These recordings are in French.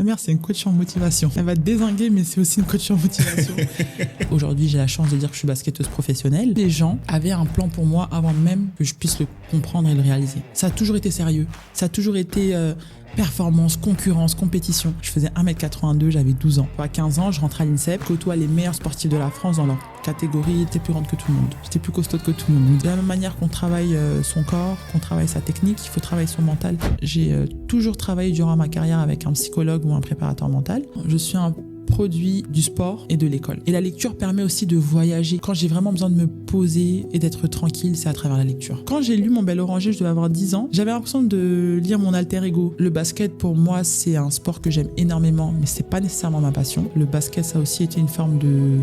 Ma mère, c'est une coach en motivation. Elle va te dézinguer, mais c'est aussi une coach en motivation. Aujourd'hui, j'ai la chance de dire que je suis basketteuse professionnelle. Les gens avaient un plan pour moi avant même que je puisse le comprendre et le réaliser. Ça a toujours été sérieux. Ça a toujours été performance, concurrence, compétition. Je faisais 1m82, j'avais 12 ans. À 15 ans, je rentrais à l'INSEP, côtoie les meilleurs sportifs de la France dans leur catégorie. J'étais plus grande que tout le monde. J'étais plus costaude que tout le monde. De la même manière qu'on travaille son corps, qu'on travaille sa technique, il faut travailler son mental. J'ai toujours travaillé durant ma carrière avec un psychologue ou un préparateur mental. Je suis un produit du sport et de l'école. Et la lecture permet aussi de voyager. Quand j'ai vraiment besoin de me poser et d'être tranquille, c'est à travers la lecture. Quand j'ai lu Mon Bel Oranger, je devais avoir 10 ans, j'avais l'impression de lire mon alter ego. Le basket, pour moi, c'est un sport que j'aime énormément, mais c'est pas nécessairement ma passion. Le basket, ça a aussi été une forme de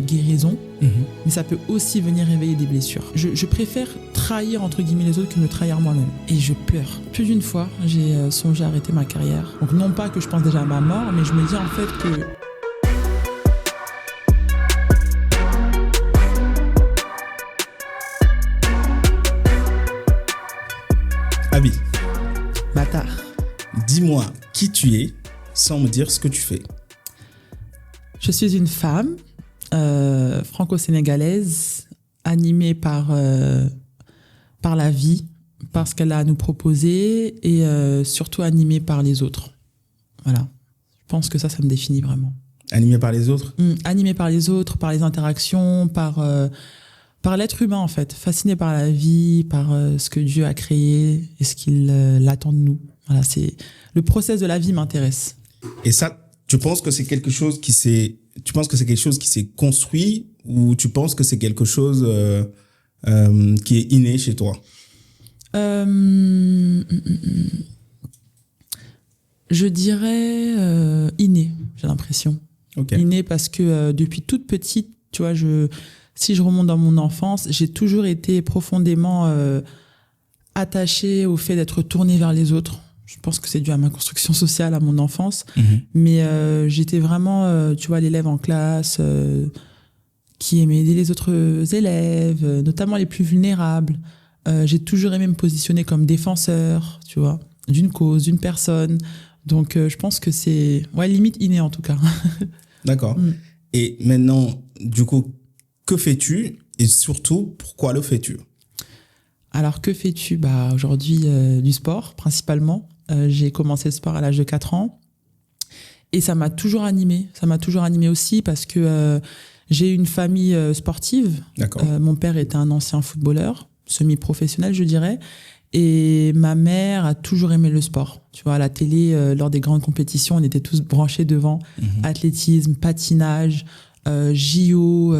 guérison, mais ça peut aussi venir réveiller des blessures. Je préfère trahir entre guillemets les autres que me trahir moi-même. Et je pleure. Plus d'une fois, j'ai songé à arrêter ma carrière. Donc non pas que je pense déjà à ma mort, mais je me dis en fait que... Abi, Bâtard. dis-moi qui tu es sans me dire ce que tu fais. Je suis une femme franco-sénégalaise animée par la vie, par ce qu'elle a à nous proposer et surtout animée par les autres. Voilà. Je pense que ça me définit vraiment. Animée par les autres ? Animée par les autres, par les interactions, par l'être humain en fait. Fascinée par la vie, par ce que Dieu a créé et ce qu'il attend de nous. Voilà, le process de la vie m'intéresse. Et ça, tu penses que c'est quelque chose qui s'est construit ou tu penses que c'est quelque chose qui est inné chez toi? Je dirais inné, j'ai l'impression. Okay. Inné parce que depuis toute petite, tu vois, si je remonte dans mon enfance, j'ai toujours été profondément attachée au fait d'être tournée vers les autres. Je pense que c'est dû à ma construction sociale, à mon enfance. Mais j'étais vraiment, tu vois, l'élève en classe qui aimait aider les autres élèves, notamment les plus vulnérables. J'ai toujours aimé me positionner comme défenseur, tu vois, d'une cause, d'une personne. Donc, je pense que c'est limite inné en tout cas. D'accord. Et maintenant, du coup, que fais-tu et surtout, pourquoi le fais-tu? Alors, que fais-tu? Aujourd'hui, du sport principalement. J'ai commencé le sport à l'âge de 4 ans et ça m'a toujours animée. Ça m'a toujours animée aussi parce que j'ai une famille sportive. D'accord. Mon père était un ancien footballeur, semi-professionnel, je dirais. Et ma mère a toujours aimé le sport. Tu vois, à la télé, lors des grandes compétitions, on était tous branchés devant. Athlétisme, patinage, JO.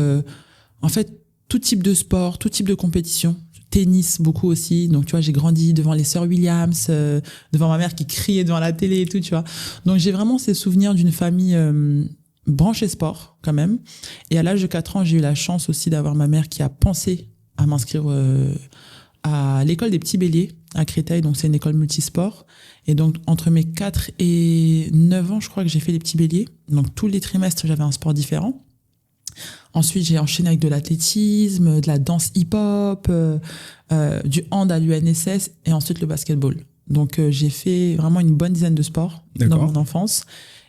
En fait, tout type de sport, tout type de compétition. Tennis beaucoup aussi, donc tu vois, j'ai grandi devant les sœurs Williams, devant ma mère qui criait devant la télé et tout, tu vois. Donc j'ai vraiment ces souvenirs d'une famille branchée sport quand même. Et à l'âge de 4 ans, j'ai eu la chance aussi d'avoir ma mère qui a pensé à m'inscrire à l'école des Petits Béliers à Créteil, donc c'est une école multisport. Et donc entre mes 4 et 9 ans, je crois que j'ai fait les Petits Béliers. Donc tous les trimestres, j'avais un sport différent. Ensuite, j'ai enchaîné avec de l'athlétisme, de la danse hip-hop, du hand à l'UNSS et ensuite le basketball. Donc, j'ai fait vraiment une bonne dizaine de sports dans mon enfance.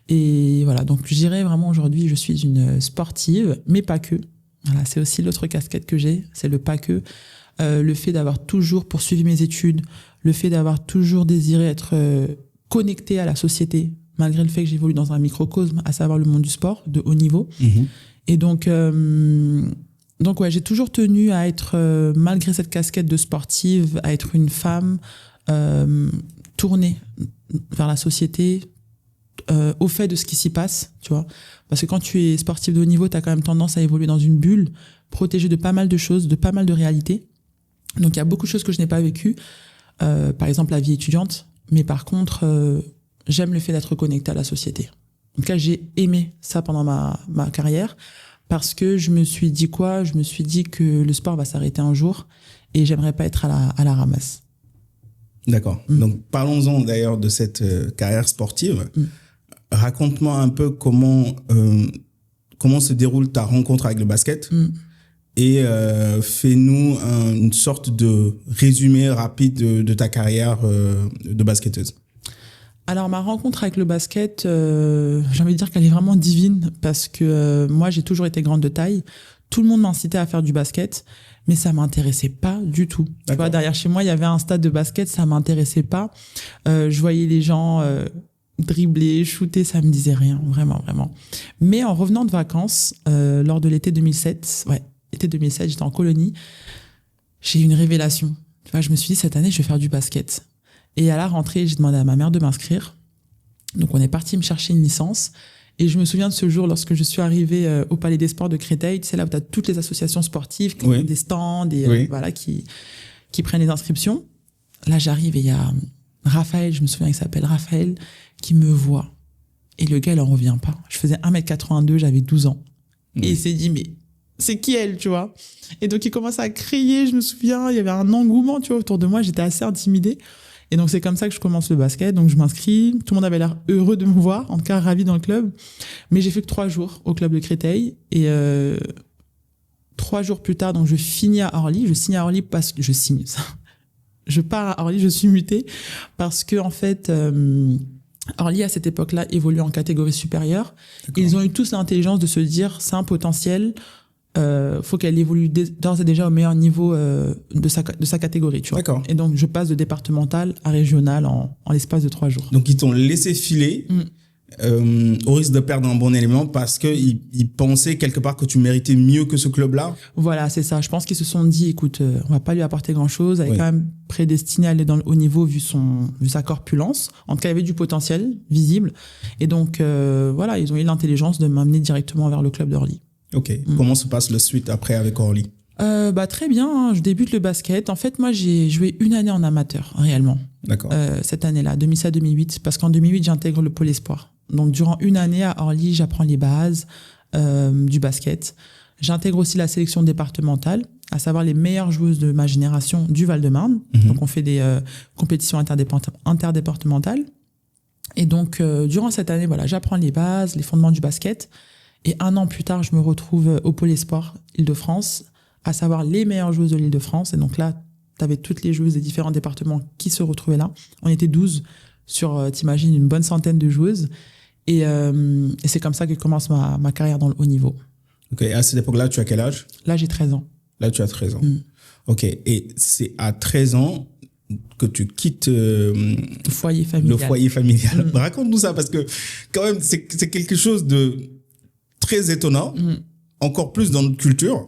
Et voilà, donc je dirais vraiment aujourd'hui, je suis une sportive, mais pas que. Voilà, c'est aussi l'autre casquette que j'ai, c'est le pas que. Le fait d'avoir toujours poursuivi mes études, le fait d'avoir toujours désiré être connecté à la société, malgré le fait que j'évolue dans un microcosme, à savoir le monde du sport de haut niveau. Et donc ouais, j'ai toujours tenu à être, malgré cette casquette de sportive, à être une femme tournée vers la société, au fait de ce qui s'y passe, tu vois. Parce que quand tu es sportif de haut niveau, tu as quand même tendance à évoluer dans une bulle, protégée de pas mal de choses, de pas mal de réalités. Donc il y a beaucoup de choses que je n'ai pas vécues, par exemple la vie étudiante, mais par contre, j'aime le fait d'être connecté à la société. En tout cas, j'ai aimé ça pendant ma carrière parce que je me suis dit quoi? Je me suis dit que le sport va s'arrêter un jour et j'aimerais pas être à la ramasse. D'accord. Donc, parlons-en d'ailleurs de cette carrière sportive. Raconte-moi un peu comment se déroule ta rencontre avec le basket et fais-nous une sorte de résumé rapide de ta carrière de basketteuse. Alors, ma rencontre avec le basket, j'ai envie de dire qu'elle est vraiment divine parce que moi, j'ai toujours été grande de taille. Tout le monde m'incitait à faire du basket, mais ça m'intéressait pas du tout. Tu vois, derrière chez moi, il y avait un stade de basket, ça m'intéressait pas. Je voyais les gens dribbler, shooter, ça me disait rien, vraiment. Mais en revenant de vacances, lors de l'été 2007, été 2007, j'étais en colonie, j'ai eu une révélation. Tu vois, je me suis dit, cette année, je vais faire du basket. Et à la rentrée, j'ai demandé à ma mère de m'inscrire. Donc, on est parti me chercher une licence. Et je me souviens de ce jour, lorsque je suis arrivée au Palais des Sports de Créteil, tu sais, là où tu as toutes les associations sportives qui ont des stands et voilà, qui prennent les inscriptions. Là, j'arrive et il y a Raphaël, je me souviens qu'il s'appelle Raphaël, qui me voit. Et le gars, il en revient pas. Je faisais 1m82, j'avais 12 ans. Et il s'est dit, mais c'est qui elle, tu vois? Et donc, il commence à crier, je me souviens, il y avait un engouement, tu vois, autour de moi, j'étais assez intimidée. Et donc, c'est comme ça que je commence le basket. Donc, je m'inscris. Tout le monde avait l'air heureux de me voir, en tout cas, ravi dans le club. Mais j'ai fait que 3 jours au club de Créteil. Et 3 jours plus tard, donc, je finis à Orly. Je signe à Orly parce que je signe ça. Je pars à Orly, je suis mutée parce que, en fait, Orly, à cette époque-là, évolue en catégorie supérieure. Ils ont eu tous l'intelligence de se dire, c'est un potentiel. Faut qu'elle évolue d'ores et déjà au meilleur niveau de sa catégorie, tu vois. D'accord. Et donc je passe de départemental à régional en l'espace de 3 jours. Donc ils t'ont laissé filer au risque de perdre un bon élément parce que ils pensaient quelque part que tu méritais mieux que ce club-là. Voilà, c'est ça. Je pense qu'ils se sont dit, écoute, on va pas lui apporter grand-chose. Elle est quand même prédestinée à aller dans le haut niveau vu sa corpulence. En tout cas, il y avait du potentiel visible. Et donc voilà, ils ont eu l'intelligence de m'amener directement vers le club d'Orly. Ok. Comment se passe le suite après avec Orly? Très bien, hein. Je débute le basket. En fait, moi, j'ai joué 1 année en amateur, réellement. D'accord. Cette année-là, 2007-2008, parce qu'en 2008, j'intègre le pôle espoir. Donc, durant 1 année à Orly, j'apprends les bases du basket. J'intègre aussi la sélection départementale, à savoir les meilleures joueuses de ma génération du Val-de-Marne. Donc, on fait des compétitions interdépartementales. Et donc, durant cette année, voilà, j'apprends les bases, les fondements du basket. Et 1 an plus tard, je me retrouve au pôle espoir Île-de-France, à savoir les meilleures joueuses de l'Île-de-France. Et donc là, tu avais toutes les joueuses des différents départements qui se retrouvaient là. On était 12 sur, t'imagines, une bonne centaine de joueuses. Et c'est comme ça que commence ma carrière dans le haut niveau. Ok, à cette époque-là, tu as quel âge? Là, j'ai 13 ans. Là, tu as 13 ans. Ok, et c'est à 13 ans que tu quittes le foyer familial. Raconte-nous ça, parce que quand même, c'est quelque chose de très étonnant, encore plus dans notre culture.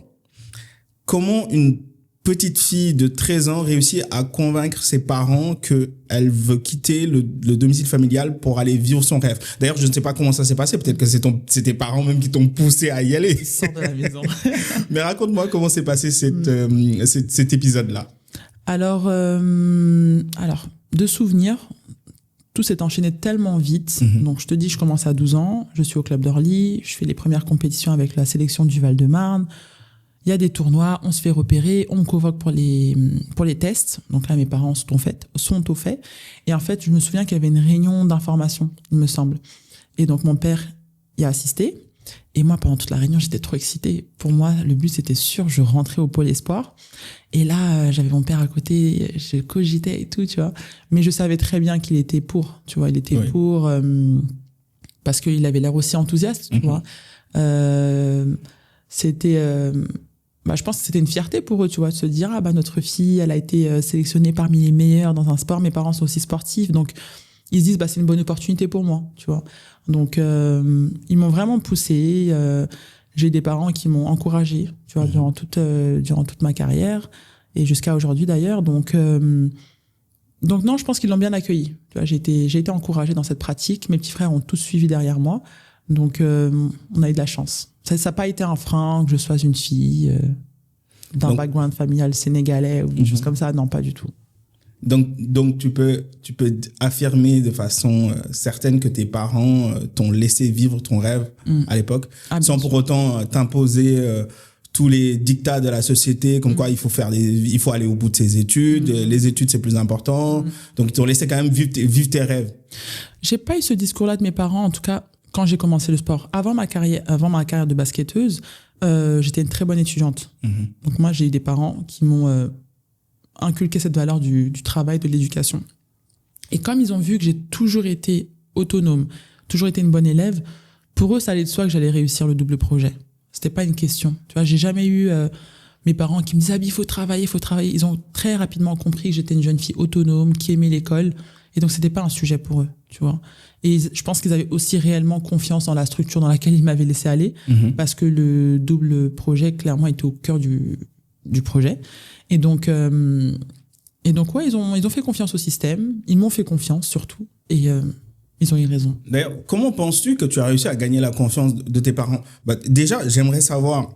Comment une petite fille de 13 ans réussit à convaincre ses parents qu'elle veut quitter le domicile familial pour aller vivre son rêve? D'ailleurs, je ne sais pas comment ça s'est passé. Peut-être que c'est tes parents même qui t'ont poussé à y aller. Sors de la maison. Mais raconte-moi comment s'est passé cet épisode-là. Alors, de souvenirs, tout s'est enchaîné tellement vite. Donc, je te dis, je commence à 12 ans. Je suis au club d'Orly. Je fais les premières compétitions avec la sélection du Val-de-Marne. Il y a des tournois. On se fait repérer. On me convoque pour les tests. Donc là, mes parents sont au fait. Et en fait, je me souviens qu'il y avait une réunion d'information, il me semble. Et donc, mon père y a assisté. Et moi, pendant toute la réunion, j'étais trop excitée. Pour moi, le but, c'était sûr, je rentrais au pôle espoir. Et là, j'avais mon père à côté, je cogitais et tout, tu vois. Mais je savais très bien qu'il était pour, tu vois. Il était pour, parce qu'il avait l'air aussi enthousiaste, tu vois. C'était, je pense que c'était une fierté pour eux, tu vois, de se dire, notre fille, elle a été sélectionnée parmi les meilleures dans un sport. Mes parents sont aussi sportifs, donc ils se disent, c'est une bonne opportunité pour moi, tu vois. Donc, ils m'ont vraiment poussé. J'ai des parents qui m'ont encouragé, tu vois, durant toute ma carrière et jusqu'à aujourd'hui d'ailleurs. Donc non, je pense qu'ils l'ont bien accueilli. Tu vois, j'ai été encouragée dans cette pratique. Mes petits frères ont tous suivi derrière moi. Donc, on a eu de la chance. Ça n'a pas été un frein que je sois une fille d'un background familial sénégalais ou des choses comme ça. Non, pas du tout. Donc tu peux affirmer de façon certaine que tes parents t'ont laissé vivre ton rêve à l'époque, sans pour autant t'imposer tous les dictats de la société, comme quoi il faut aller au bout de ses études, les études c'est plus important. Donc ils t'ont laissé quand même vivre tes rêves. J'ai pas eu ce discours-là de mes parents, en tout cas quand j'ai commencé le sport. Avant ma carrière de basketteuse, j'étais une très bonne étudiante. Donc moi j'ai eu des parents qui m'ont inculquer cette valeur du travail, de l'éducation. Et comme ils ont vu que j'ai toujours été autonome, toujours été une bonne élève, pour eux, ça allait de soi que j'allais réussir le double projet. C'était pas une question. Tu vois, j'ai jamais eu mes parents qui me disaient il faut travailler, il faut travailler. Ils ont très rapidement compris que j'étais une jeune fille autonome, qui aimait l'école. Et donc, c'était pas un sujet pour eux, tu vois. Et je pense qu'ils avaient aussi réellement confiance dans la structure dans laquelle ils m'avaient laissé aller, parce que le double projet, clairement, était au cœur du projet. Et donc, ouais, ils ont fait confiance au système. Ils m'ont fait confiance, surtout. Et ils ont eu raison. D'ailleurs, comment penses-tu que tu as réussi à gagner la confiance de tes parents? Déjà, j'aimerais savoir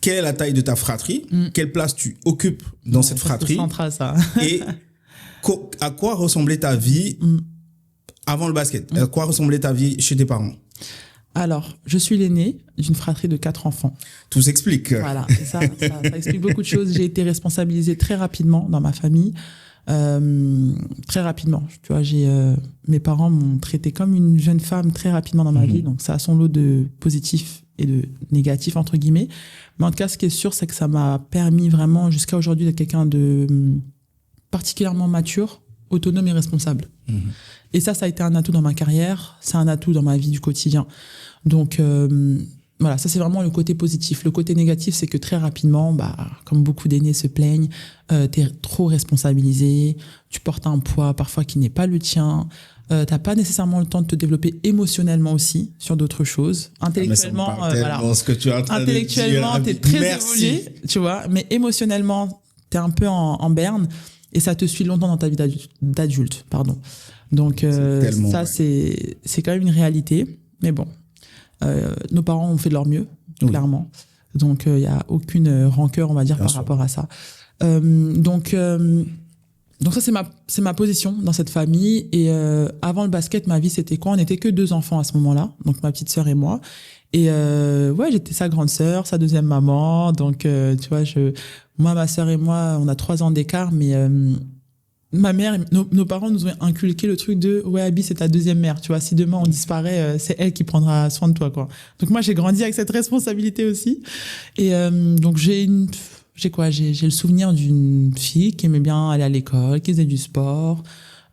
quelle est la taille de ta fratrie, quelle place tu occupes dans cette fratrie. C'est central, ça. Et à quoi ressemblait ta vie avant le basket? À quoi ressemblait ta vie chez tes parents? Alors, je suis l'aînée d'une fratrie de 4 enfants. Tout s'explique. Voilà, ça explique beaucoup de choses. J'ai été responsabilisée très rapidement dans ma famille. Très rapidement, tu vois, mes parents m'ont traité comme une jeune femme très rapidement dans ma vie, donc ça a son lot de positifs et de négatifs entre guillemets, mais en tout cas ce qui est sûr c'est que ça m'a permis vraiment jusqu'à aujourd'hui d'être quelqu'un de particulièrement mature, autonome et responsable. Et ça a été un atout dans ma carrière, c'est un atout dans ma vie du quotidien, donc voilà, ça c'est vraiment le côté positif. Le côté négatif, c'est que très rapidement, comme beaucoup d'aînés se plaignent, t'es trop responsabilisé, tu portes un poids parfois qui n'est pas le tien, t'as pas nécessairement le temps de te développer émotionnellement aussi sur d'autres choses. Intellectuellement, ce que tu es en train intellectuellement, de dire. T'es très évolué, tu vois, mais émotionnellement, t'es un peu en berne et ça te suit longtemps dans ta vie d'adulte, pardon. Donc ça, c'est quand même une réalité, mais bon. Nos parents ont fait de leur mieux, clairement. Donc, il n'y a aucune rancœur, on va dire, par rapport à ça. Donc ça, c'est ma position dans cette famille. Et avant le basket, ma vie, c'était quoi? On n'était que 2 enfants à ce moment-là, donc ma petite sœur et moi. Et ouais, j'étais sa grande sœur, sa deuxième maman. Donc, tu vois, moi, ma sœur et moi, on a 3 ans d'écart, mais... ma mère, nos parents nous ont inculqué le truc de ouais, Abby, c'est ta deuxième mère, tu vois, si demain on disparaît, c'est elle qui prendra soin de toi, quoi. Donc moi j'ai grandi avec cette responsabilité aussi, et donc j'ai le souvenir d'une fille qui aimait bien aller à l'école, qui faisait du sport,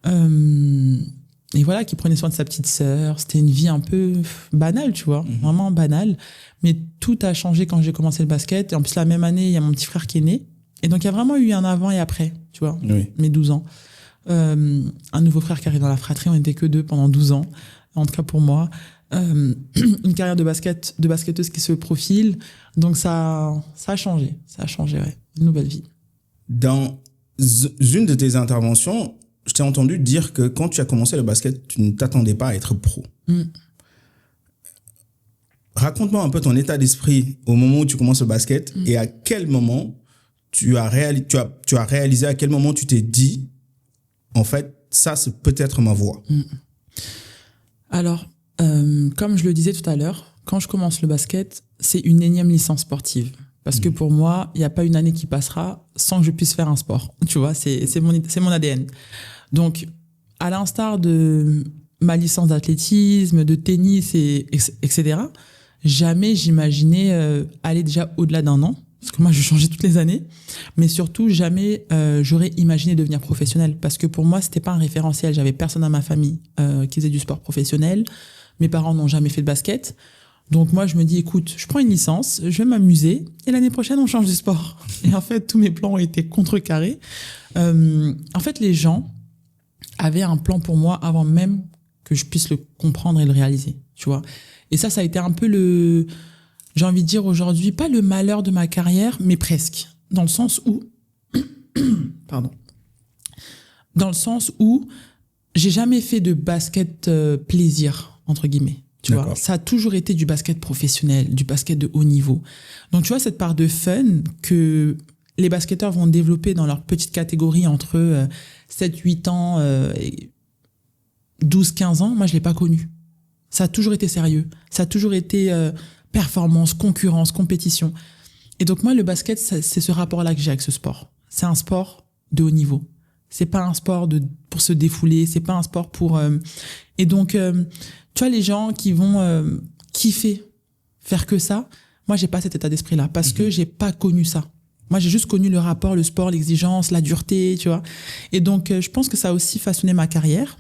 et voilà, qui prenait soin de sa petite sœur. C'était une vie un peu banale, tu vois, vraiment banale, mais tout a changé quand j'ai commencé le basket. Et en plus la même année, il y a mon petit frère qui est né. Et donc, il y a vraiment eu un avant et après, tu vois, mes 12 ans. Un nouveau frère qui arrive dans la fratrie, on n'était que 2 pendant 12 ans, en tout cas pour moi. Une carrière de basketteuse qui se profile. Donc, ça a changé, ouais. Une nouvelle vie. Dans une de tes interventions, je t'ai entendu dire que quand tu as commencé le basket, tu ne t'attendais pas à être pro. Raconte-moi un peu ton état d'esprit au moment où tu commences le basket et à quel moment tu as réalisé, à quel moment tu t'es dit, en fait, ça, c'est peut-être ma voie. Alors, comme je le disais tout à l'heure, quand je commence le basket, c'est une énième licence sportive. Parce que pour moi, il n'y a pas une année qui passera sans que je puisse faire un sport. Tu vois, c'est mon ADN. Donc, à l'instar de ma licence d'athlétisme, de tennis, etc., jamais j'imaginais aller déjà au-delà d'1 an. Parce que moi, je changeais toutes les années. Mais surtout, jamais j'aurais imaginé devenir professionnelle. Parce que pour moi, c'était pas un référentiel. J'avais personne dans ma famille qui faisait du sport professionnel. Mes parents n'ont jamais fait de basket. Donc moi, je me dis, écoute, je prends une licence, je vais m'amuser. Et l'année prochaine, on change de sport. Et en fait, tous mes plans ont été contrecarrés. En fait, les gens avaient un plan pour moi avant même que je puisse le comprendre et le réaliser. Tu vois. Et ça a été un peu j'ai envie de dire aujourd'hui, pas le malheur de ma carrière, mais presque. Dans le sens où, j'ai jamais fait de basket plaisir, entre guillemets. Tu vois, ça a toujours été du basket professionnel, du basket de haut niveau. Donc, tu vois, cette part de fun que les basketteurs vont développer dans leur petite catégorie entre 7, 8 ans et 12, 15 ans, moi, je l'ai pas connu. Ça a toujours été sérieux. Ça a toujours été performance, concurrence, compétition. Et donc, moi, le basket, c'est ce rapport-là que j'ai avec ce sport. C'est un sport de haut niveau. C'est pas un sport pour se défouler. C'est pas un sport pour... Et donc, tu vois, les gens qui vont kiffer faire que ça, moi, j'ai pas cet état d'esprit-là parce que j'ai pas connu ça. Moi, j'ai juste connu le rapport, le sport, l'exigence, la dureté, tu vois. Et donc, je pense que ça a aussi façonné ma carrière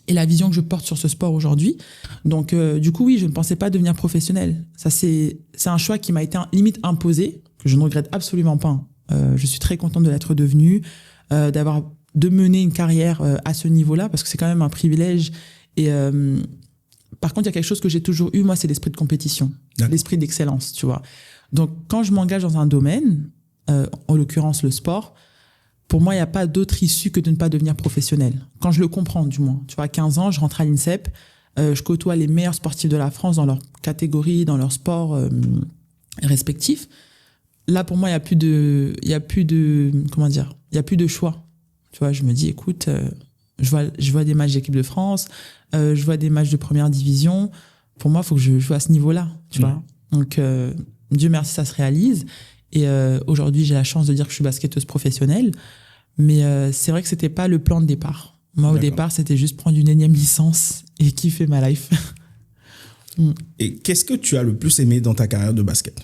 et la vision que je porte sur ce sport aujourd'hui. Donc, du coup, oui, je ne pensais pas devenir professionnelle. Ça, c'est un choix qui m'a été limite imposé, que je ne regrette absolument pas. Je suis très contente de l'être devenue, de mener une carrière à ce niveau-là, parce que c'est quand même un privilège. Et par contre, il y a quelque chose que j'ai toujours eu, moi, c'est l'esprit de compétition, l'esprit d'excellence, tu vois. Donc, quand je m'engage dans un domaine, en l'occurrence le sport, pour moi, il n'y a pas d'autre issue que de ne pas devenir professionnel. Quand je le comprends, du moins. Tu vois, à 15 ans, je rentre à l'INSEP, je côtoie les meilleurs sportifs de la France dans leur catégorie, dans leur sport respectifs. Là, pour moi, il y a plus de choix. Tu vois, je me dis, écoute, je vois des matchs d'équipe de France, je vois des matchs de première division. Pour moi, il faut que je joue à ce niveau-là, tu vois. Donc, Dieu merci, ça se réalise. Et aujourd'hui, j'ai la chance de dire que je suis basketteuse professionnelle. Mais c'est vrai que c'était pas le plan de départ. Moi, au départ, c'était juste prendre une énième licence et kiffer ma life. Et qu'est-ce que tu as le plus aimé dans ta carrière de basket?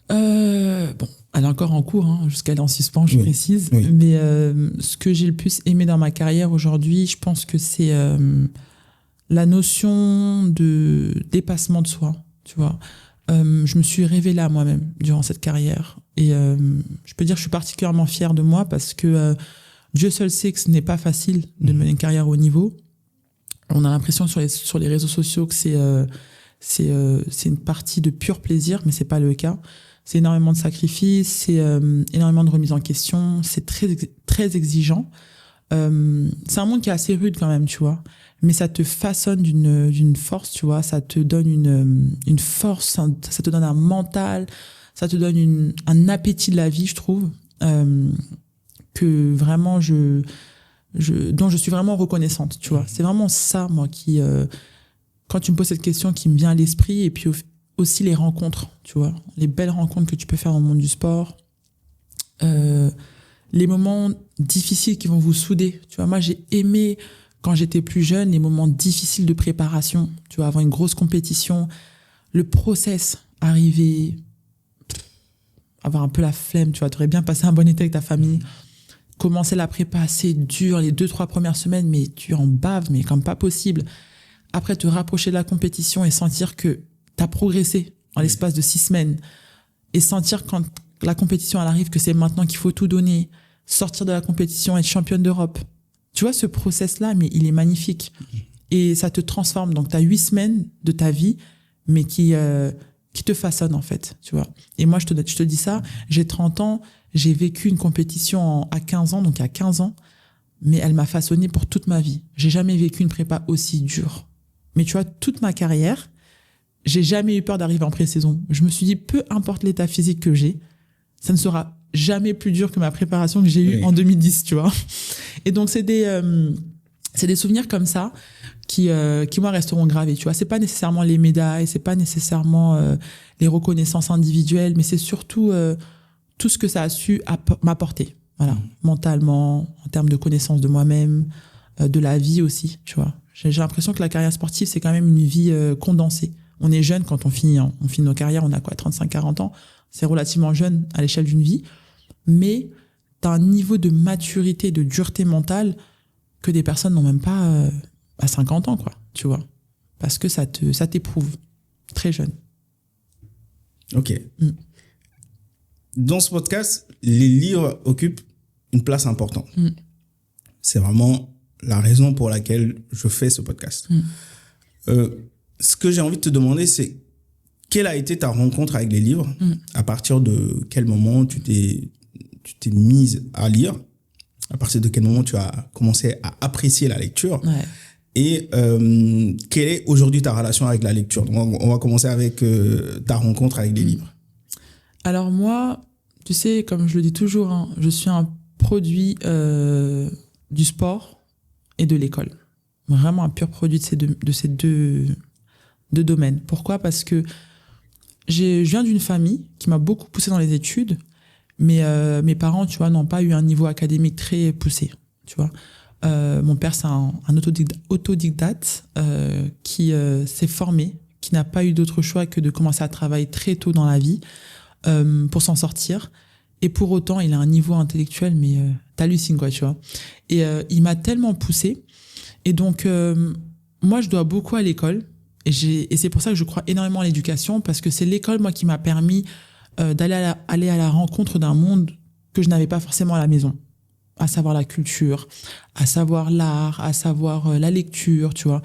Bon, elle est encore en cours, hein, jusqu'à elle est en suspens, je précise. Oui. Mais ce que j'ai le plus aimé dans ma carrière aujourd'hui, je pense que c'est la notion de dépassement de soi, tu vois. Je me suis révélée à moi-même durant cette carrière. Et je peux dire que je suis particulièrement fière de moi parce que Dieu seul sait que ce n'est pas facile de mener une carrière au haut niveau. On a l'impression sur les réseaux sociaux que c'est une partie de pur plaisir, mais c'est pas le cas. C'est énormément de sacrifices, c'est énormément de remise en question, c'est très, très exigeant. C'est un monde qui est assez rude quand même, tu vois. Mais ça te façonne d'une force, tu vois. Ça te donne une force, ça te donne un mental, ça te donne un appétit de la vie, je trouve, que vraiment dont je suis vraiment reconnaissante, tu vois. C'est vraiment ça, moi, qui, quand tu me poses cette question, qui me vient à l'esprit, et puis aussi les rencontres, tu vois, les belles rencontres que tu peux faire dans le monde du sport, les moments difficiles qui vont vous souder, tu vois. Moi, j'ai aimé, quand j'étais plus jeune, les moments difficiles de préparation, tu vois, avant une grosse compétition, le process, arriver, avoir un peu la flemme, tu vois, t'aurais bien passé un bon été avec ta famille, commencer la prépa, c'est dur, les 2-3 premières semaines, mais tu en baves, mais comme pas possible. Après, te rapprocher de la compétition et sentir que t'as progressé en l'espace de 6 semaines, et sentir quand la compétition elle arrive que c'est maintenant qu'il faut tout donner, sortir de la compétition, être championne d'Europe. Tu vois, ce process-là, mais il est magnifique. Et ça te transforme. Donc, tu as 8 semaines de ta vie, mais qui te façonne, en fait, tu vois. Et moi, je te dis ça, j'ai 30 ans, j'ai vécu une compétition à 15 ans, donc il y a 15 ans, mais elle m'a façonné pour toute ma vie. J'ai jamais vécu une prépa aussi dure. Mais tu vois, toute ma carrière, j'ai jamais eu peur d'arriver en pré-saison. Je me suis dit, peu importe l'état physique que j'ai, ça ne sera jamais plus dur que ma préparation que j'ai eue en 2010, tu vois. Et donc, c'est des souvenirs comme ça qui moi, resteront gravés, tu vois. C'est pas nécessairement les médailles, c'est pas nécessairement les reconnaissances individuelles, mais c'est surtout tout ce que ça a su m'apporter, voilà, mentalement, en termes de connaissance de moi-même, de la vie aussi, tu vois. J'ai l'impression que la carrière sportive, c'est quand même une vie condensée. On est jeune quand on finit nos carrières, on a quoi, 35-40 ans. C'est relativement jeune à l'échelle d'une vie, mais t'as un niveau de maturité, de dureté mentale que des personnes n'ont même pas à 50 ans, quoi, tu vois. Parce que ça t'éprouve très jeune. Ok. Dans ce podcast, les livres occupent une place importante. C'est vraiment la raison pour laquelle je fais ce podcast. Ce que j'ai envie de te demander, c'est quelle a été ta rencontre avec les livres? À partir de quel moment tu t'es mise à lire? À partir de quel moment tu as commencé à apprécier la lecture? Ouais. Et quelle est aujourd'hui ta relation avec la lecture? Donc, on va commencer avec ta rencontre avec les livres. Alors moi, tu sais, comme je le dis toujours, hein, je suis un produit du sport et de l'école. Vraiment un pur produit de ces deux domaines. Pourquoi? Parce que je viens d'une famille qui m'a beaucoup poussé dans les études, mais mes parents, tu vois, n'ont pas eu un niveau académique très poussé, tu vois. Mon père, c'est un autodidacte qui s'est formé, qui n'a pas eu d'autre choix que de commencer à travailler très tôt dans la vie, pour s'en sortir. Et pour autant, il a un niveau intellectuel, mais t'hallucines, quoi, tu vois. Et il m'a tellement poussé. Et donc, moi, je dois beaucoup à l'école. Et c'est pour ça que je crois énormément à l'éducation, parce que c'est l'école, moi, qui m'a permis d'aller aller à la rencontre d'un monde que je n'avais pas forcément à la maison. À savoir la culture, à savoir l'art, à savoir la lecture, tu vois,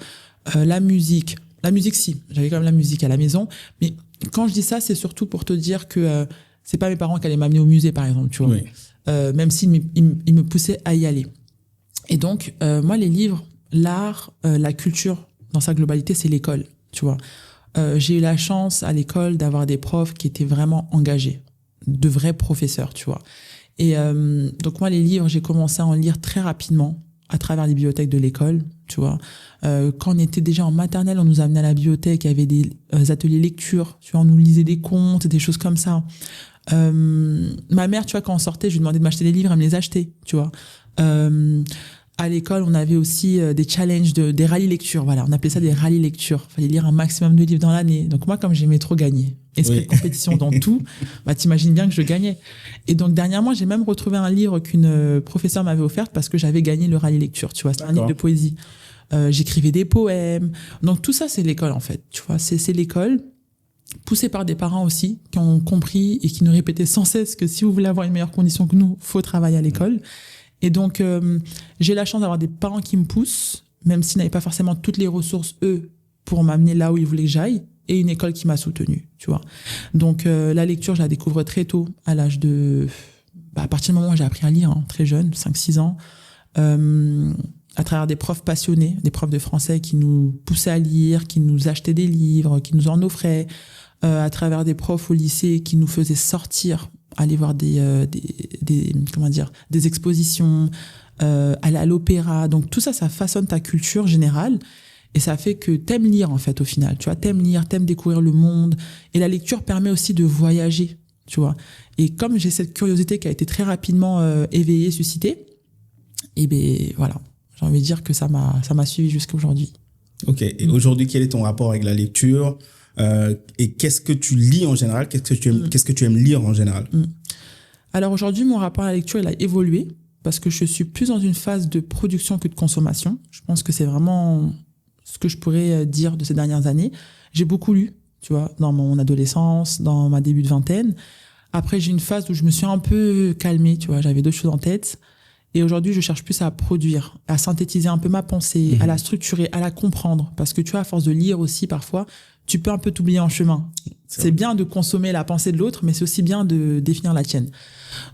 la musique. La musique, si, j'avais quand même la musique à la maison. Mais quand je dis ça, c'est surtout pour te dire que c'est pas mes parents qui allaient m'amener au musée, par exemple, tu vois. Oui. Même s'ils me poussaient à y aller. Et donc, moi, les livres, l'art, la culture, dans sa globalité, c'est l'école, tu vois. J'ai eu la chance à l'école d'avoir des profs qui étaient vraiment engagés, de vrais professeurs, tu vois. Et donc moi, les livres, j'ai commencé à en lire très rapidement à travers les bibliothèques de l'école, tu vois. Quand on était déjà en maternelle, on nous amenait à la bibliothèque, il y avait des ateliers lecture, tu vois, on nous lisait des contes, des choses comme ça. Ma mère, tu vois, quand on sortait, je lui demandais de m'acheter des livres, elle me les achetait, tu vois. À l'école, on avait aussi des challenges, des rallyes lecture. Voilà, on appelait ça des rallyes lecture. Fallait lire un maximum de livres dans l'année. Donc moi, comme j'aimais trop gagner, esprit de compétition dans tout, bah t'imagines bien que je gagnais. Et donc dernièrement, j'ai même retrouvé un livre qu'une professeure m'avait offert parce que j'avais gagné le rallye lecture. Tu vois, c'est un livre de poésie. J'écrivais des poèmes. Donc tout ça, c'est l'école en fait. Tu vois, c'est l'école. Poussé par des parents aussi qui ont compris et qui nous répétaient sans cesse que si vous voulez avoir une meilleure condition que nous, faut travailler à l'école. Et donc, j'ai la chance d'avoir des parents qui me poussent, même s'ils n'avaient pas forcément toutes les ressources, eux, pour m'amener là où ils voulaient que j'aille, et une école qui m'a soutenue, tu vois. Donc, la lecture, je la découvre très tôt, à l'âge de... à partir du moment où j'ai appris à lire, hein, très jeune, 5-6 ans, à travers des profs passionnés, des profs de français qui nous poussaient à lire, qui nous achetaient des livres, qui nous en offraient, à travers des profs au lycée qui nous faisaient sortir, aller voir des expositions, aller à l'opéra. Donc tout ça, ça façonne ta culture générale et ça fait que t'aimes lire en fait au final. Tu vois, t'aimes lire, t'aimes découvrir le monde et la lecture permet aussi de voyager, tu vois. Et comme j'ai cette curiosité qui a été très rapidement éveillée, suscitée, et ben voilà, j'ai envie de dire que ça m'a suivi jusqu'à aujourd'hui. Ok. Et aujourd'hui, quel est ton rapport avec la lecture? Et qu'est-ce que tu lis en général? Qu'est-ce que tu aimes lire en général? Alors aujourd'hui, mon rapport à la lecture, il a évolué parce que je suis plus dans une phase de production que de consommation. Je pense que c'est vraiment ce que je pourrais dire de ces dernières années. J'ai beaucoup lu, tu vois, dans mon adolescence, dans ma début de vingtaine. Après, j'ai une phase où je me suis un peu calmée, tu vois, j'avais d'autres choses en tête. Et aujourd'hui, je cherche plus à produire, à synthétiser un peu ma pensée, à la structurer, à la comprendre. Parce que tu vois, à force de lire aussi, parfois, tu peux un peu t'oublier en chemin. C'est bien de consommer la pensée de l'autre, mais c'est aussi bien de définir la tienne.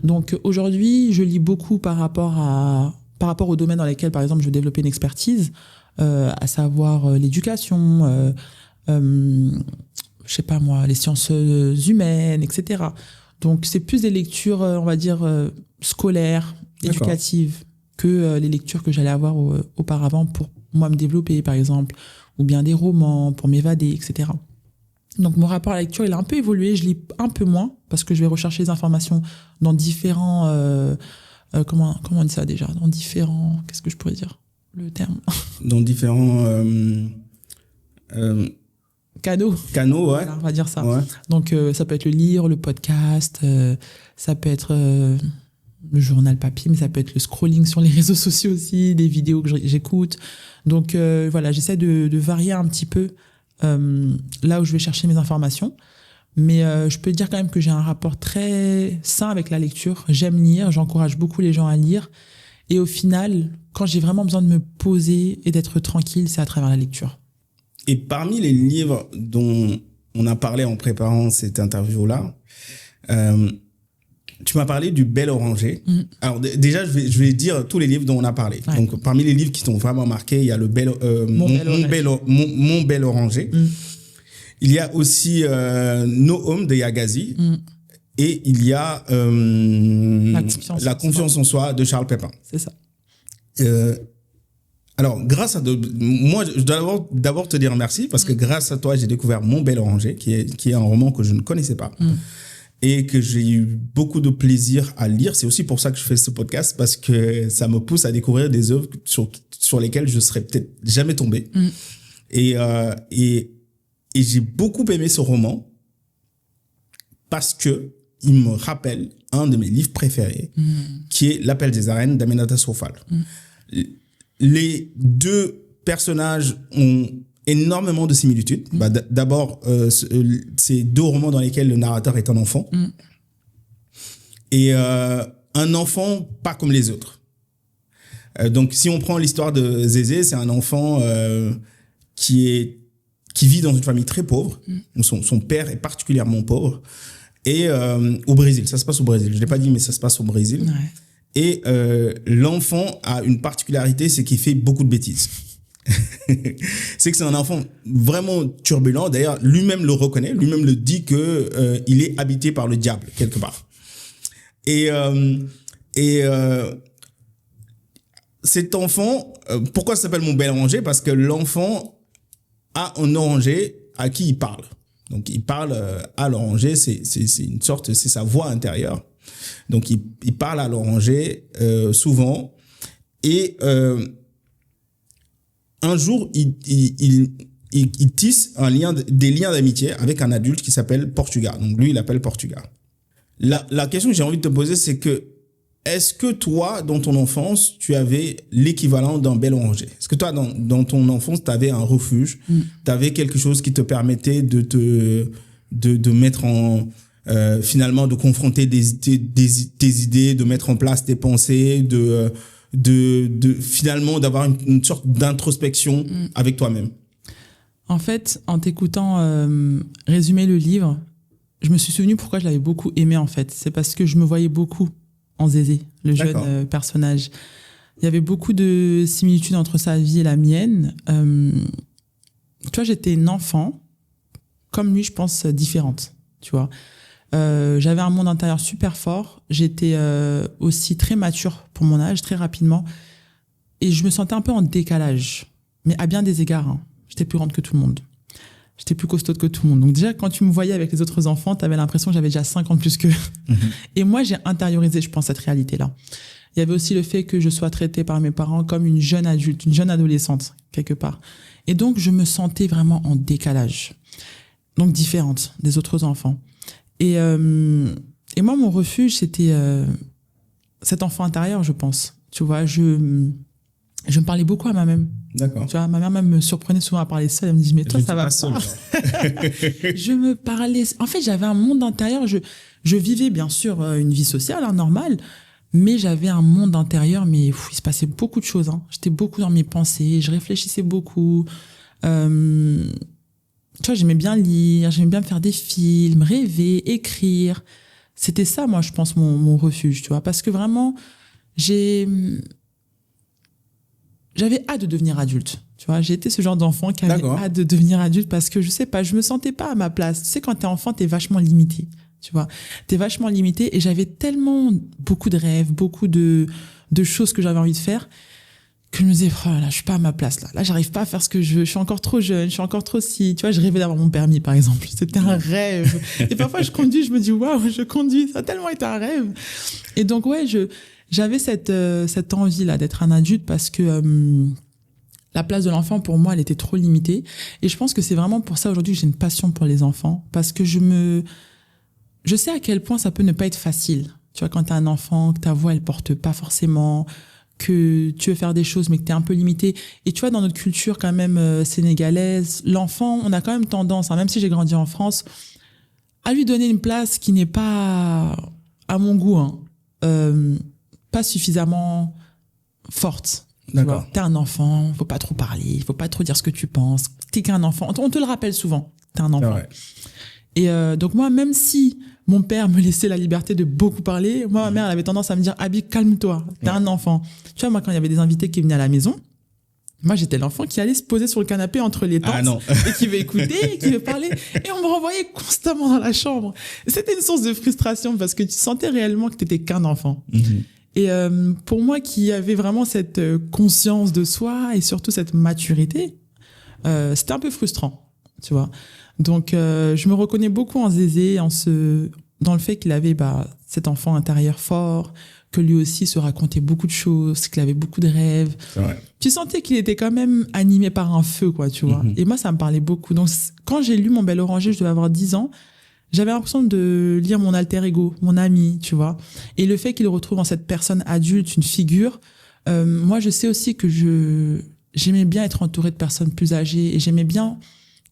Donc aujourd'hui, je lis beaucoup par rapport aux domaines dans lesquels, par exemple, je veux développer une expertise, à savoir l'éducation, je sais pas moi, les sciences humaines, etc. Donc c'est plus des lectures, on va dire, scolaires, éducatives, que les lectures que j'allais avoir auparavant pour moi me développer, par exemple, ou bien des romans pour m'évader, etc. Donc mon rapport à la lecture, il a un peu évolué. Je lis un peu moins parce que je vais rechercher les informations dans différents... comment on dit ça déjà? Dans différents... Qu'est-ce que je pourrais dire? Le terme. Dans différents... Canaux. Canaux, ouais. Voilà, on va dire ça. Ouais. Donc ça peut être le livre, le podcast, ça peut être le journal papier, mais ça peut être le scrolling sur les réseaux sociaux aussi, des vidéos que j'écoute. Donc voilà, j'essaie de varier un petit peu là où je vais chercher mes informations. Mais je peux dire quand même que j'ai un rapport très sain avec la lecture. J'aime lire, j'encourage beaucoup les gens à lire. Et au final, quand j'ai vraiment besoin de me poser et d'être tranquille, c'est à travers la lecture. Et parmi les livres dont on a parlé en préparant cette interview-là, tu m'as parlé du Bel Oranger. Alors déjà, je vais dire tous les livres dont on a parlé. Ouais. Donc parmi les livres qui t'ont vraiment marqué, il y a le Mon Bel Oranger. Il y a aussi No Home de Yagazi. Et il y a La confiance en soi de Charles Pépin. C'est ça. Alors, grâce à moi, je dois d'abord te dire merci parce que grâce à toi, j'ai découvert Mon Bel Oranger, qui est un roman que je ne connaissais pas et que j'ai eu beaucoup de plaisir à lire. C'est aussi pour ça que je fais ce podcast, parce que ça me pousse à découvrir des œuvres sur lesquelles je serais peut-être jamais tombé. Et j'ai beaucoup aimé ce roman parce que il me rappelle un de mes livres préférés, qui est L'Appel des arènes d'Aminata Soufal. Les deux personnages ont énormément de similitudes. D'abord, c'est deux romans dans lesquels le narrateur est un enfant. Et un enfant pas comme les autres. Donc, si on prend l'histoire de Zézé, c'est un enfant qui vit dans une famille très pauvre. Son père est particulièrement pauvre. Et au Brésil, ça se passe au Brésil. Je ne l'ai pas dit, mais ça se passe au Brésil. Ouais. Et l'enfant a une particularité, c'est qu'il fait beaucoup de bêtises. C'est que c'est un enfant vraiment turbulent. D'ailleurs, lui-même le reconnaît, lui-même le dit que il est habité par le diable quelque part. Et cet enfant, pourquoi ça s'appelle Mon Bel Oranger? Parce que l'enfant a un oranger à qui il parle. Donc, il parle à l'oranger, c'est une sorte, c'est sa voix intérieure. Donc, il parle à l'oranger souvent. Et un jour, il tisse des liens d'amitié avec un adulte qui s'appelle Portugal. Donc, lui, il l'appelle Portugal. La question que j'ai envie de te poser, c'est que est-ce que toi, dans ton enfance, tu avais l'équivalent d'un bel oranger? Est-ce que toi, dans ton enfance, tu avais un refuge? Tu avais quelque chose qui te permettait de mettre en... finalement, de confronter tes idées, de mettre en place tes pensées, finalement, d'avoir une sorte d'introspection avec toi-même? En fait, en t'écoutant résumer le livre, je me suis souvenu pourquoi je l'avais beaucoup aimé, en fait. C'est parce que je me voyais beaucoup en Zézé, le jeune personnage. Il y avait beaucoup de similitudes entre sa vie et la mienne. Tu vois, j'étais une enfant, comme lui, je pense, différente, tu vois. J'avais un monde intérieur super fort. J'étais aussi très mature pour mon âge, très rapidement. Et je me sentais un peu en décalage, mais à bien des égards. Hein. J'étais plus grande que tout le monde. J'étais plus costaude que tout le monde. Donc déjà, quand tu me voyais avec les autres enfants, tu avais l'impression que j'avais déjà 5 ans de plus qu'eux. Et moi, j'ai intériorisé, je pense, cette réalité-là. Il y avait aussi le fait que je sois traitée par mes parents comme une jeune adulte, une jeune adolescente, quelque part. Et donc, je me sentais vraiment en décalage. Donc, différente des autres enfants. Et moi, mon refuge, c'était cet enfant intérieur, je pense. Tu vois, je me parlais beaucoup à moi-même. D'accord. Tu vois, ma mère même me surprenait souvent à parler seule. Elle me dit, mais toi, ça va pas. Je me parlais. En fait, j'avais un monde intérieur. Je vivais, bien sûr, une vie sociale, hein, normale. Mais j'avais un monde intérieur, mais il se passait beaucoup de choses. Hein. J'étais beaucoup dans mes pensées. Je réfléchissais beaucoup. Tu vois, j'aimais bien lire. J'aimais bien faire des films, rêver, écrire. C'était ça, moi, je pense, mon refuge, tu vois. Parce que vraiment, j'avais hâte de devenir adulte. Tu vois, j'ai été ce genre d'enfant qui avait hâte de devenir adulte parce que je sais pas, je me sentais pas à ma place. Tu sais, quand t'es enfant, t'es vachement limité. Tu vois, t'es vachement limité et j'avais tellement beaucoup de rêves, beaucoup de choses que j'avais envie de faire que je me disais, oh là là, je suis pas à ma place là. Là, j'arrive pas à faire ce que je veux. Je suis encore trop jeune, je suis encore trop si. Tu vois, je rêvais d'avoir mon permis, par exemple. C'était un rêve. Et parfois, je conduis, je me dis, waouh, je conduis. Ça a tellement été un rêve. Et donc, ouais, j'avais cette envie-là d'être un adulte parce que la place de l'enfant, pour moi, elle était trop limitée. Et je pense que c'est vraiment pour ça aujourd'hui que j'ai une passion pour les enfants. Parce que je sais à quel point ça peut ne pas être facile. Tu vois, quand t'as un enfant, que ta voix, elle porte pas forcément, que tu veux faire des choses, mais que t'es un peu limité. Et tu vois, dans notre culture quand même sénégalaise, l'enfant, on a quand même tendance, hein, même si j'ai grandi en France, à lui donner une place qui n'est pas, à mon goût, hein, pas suffisamment forte. D'accord. T'es un enfant, faut pas trop parler, faut pas trop dire ce que tu penses. T'es qu'un enfant. On te le rappelle souvent. T'es un enfant. Et donc moi, même si mon père me laissait la liberté de beaucoup parler, moi, ma mère, elle avait tendance à me dire, Abi, calme-toi, t'es un enfant. Tu vois, moi, quand il y avait des invités qui venaient à la maison, moi, j'étais l'enfant qui allait se poser sur le canapé entre les tantes et qui veut écouter, et qui veut parler. Et on me renvoyait constamment dans la chambre. C'était une source de frustration parce que tu sentais réellement que t'étais qu'un enfant. Et pour moi, qui avait vraiment cette conscience de soi et surtout cette maturité, c'était un peu frustrant, tu vois. Donc, je me reconnais beaucoup en Zézé, dans le fait qu'il avait cet enfant intérieur fort, que lui aussi se racontait beaucoup de choses, qu'il avait beaucoup de rêves. Tu sentais qu'il était quand même animé par un feu, quoi, tu vois. Et moi, ça me parlait beaucoup. Donc, quand j'ai lu Mon Bel Oranger, je devais avoir 10 ans, j'avais l'impression de lire mon alter ego, mon ami, tu vois. Et le fait qu'il retrouve en cette personne adulte une figure, moi, je sais aussi que j'aimais bien être entourée de personnes plus âgées et j'aimais bien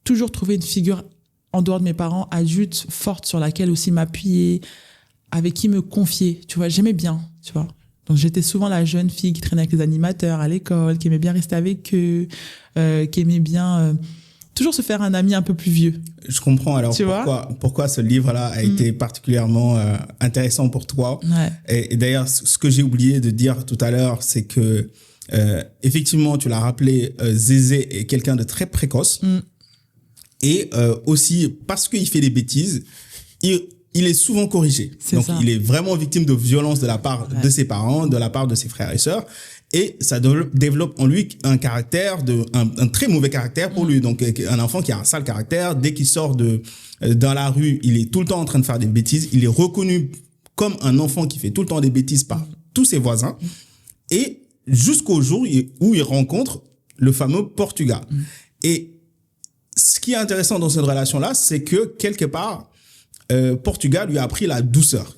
toujours trouver une figure en dehors de mes parents, adulte, forte, sur laquelle aussi m'appuyer, avec qui me confier, tu vois. J'aimais bien, tu vois. Donc, j'étais souvent la jeune fille qui traînait avec les animateurs à l'école, qui aimait bien rester avec eux, qui aimait bien toujours se faire un ami un peu plus vieux. Je comprends. Alors, pourquoi ce livre-là a été particulièrement intéressant pour toi. Ouais. Et d'ailleurs, ce que j'ai oublié de dire tout à l'heure, c'est que effectivement, tu l'as rappelé, Zézé est quelqu'un de très précoce. Et aussi, parce qu'il fait des bêtises, il est souvent corrigé. Donc, il est vraiment victime de violence de la part de ses parents, de la part de ses frères et sœurs. Et ça développe en lui un caractère, un très mauvais caractère pour lui. Donc, un enfant qui a un sale caractère, dès qu'il sort dans la rue, il est tout le temps en train de faire des bêtises. Il est reconnu comme un enfant qui fait tout le temps des bêtises par tous ses voisins. Et jusqu'au jour où il rencontre le fameux Portugal. Et ce qui est intéressant dans cette relation-là, c'est que quelque part, Portugal lui a appris la douceur.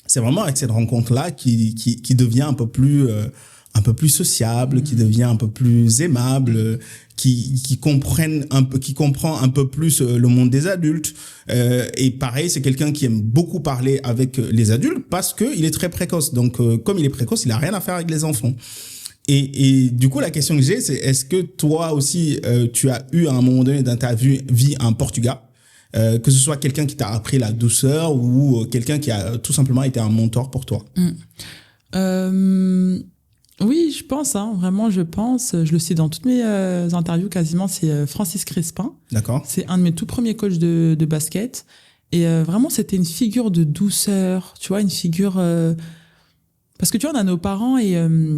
C'est vraiment avec cette rencontre-là qui devient un peu plus sociable, qui devient un peu plus aimable, qui comprend un peu plus le monde des adultes. Et pareil, c'est quelqu'un qui aime beaucoup parler avec les adultes parce que il est très précoce. Donc, comme il est précoce, il a rien à faire avec les enfants. Et du coup, la question que j'ai, c'est est-ce que toi aussi, tu as eu à un moment donné dans ta vie un Portugal? Que ce soit quelqu'un qui t'a appris la douceur ou quelqu'un qui a tout simplement été un mentor pour toi. Oui, je pense, vraiment, je pense. Je le cite dans toutes mes interviews quasiment, c'est Francis Crespin. D'accord. C'est un de mes tout premiers coachs de basket. Et vraiment, c'était une figure de douceur, tu vois, une figure... Parce que tu vois, on a nos parents et...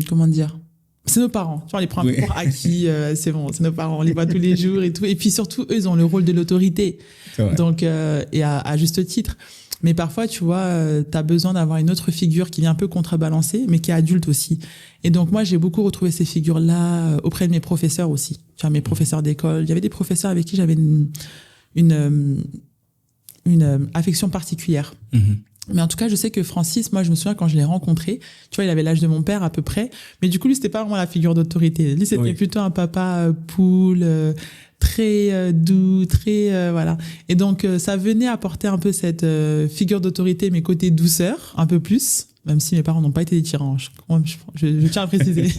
comment dire ? C'est nos parents, tu vois, on les prend un peu pour acquis, c'est bon, c'est nos parents, on les voit tous les jours et tout. Et puis surtout, eux, ils ont le rôle de l'autorité. Donc, et à juste titre. Mais parfois, tu vois, t'as besoin d'avoir une autre figure qui vient un peu contrebalancer, mais qui est adulte aussi. Et donc, moi, j'ai beaucoup retrouvé ces figures-là auprès de mes professeurs aussi. Tu vois, mes professeurs d'école. Il y avait des professeurs avec qui j'avais une affection particulière. Mais en tout cas, je sais que Francis, moi, je me souviens quand je l'ai rencontré, tu vois, il avait l'âge de mon père à peu près. Mais du coup, lui, c'était pas vraiment la figure d'autorité. Lui, c'était plutôt un papa poule, très doux, très voilà. Et donc, ça venait apporter un peu cette figure d'autorité, mais côté douceur, un peu plus. Même si mes parents n'ont pas été des tyrans, je tiens à préciser.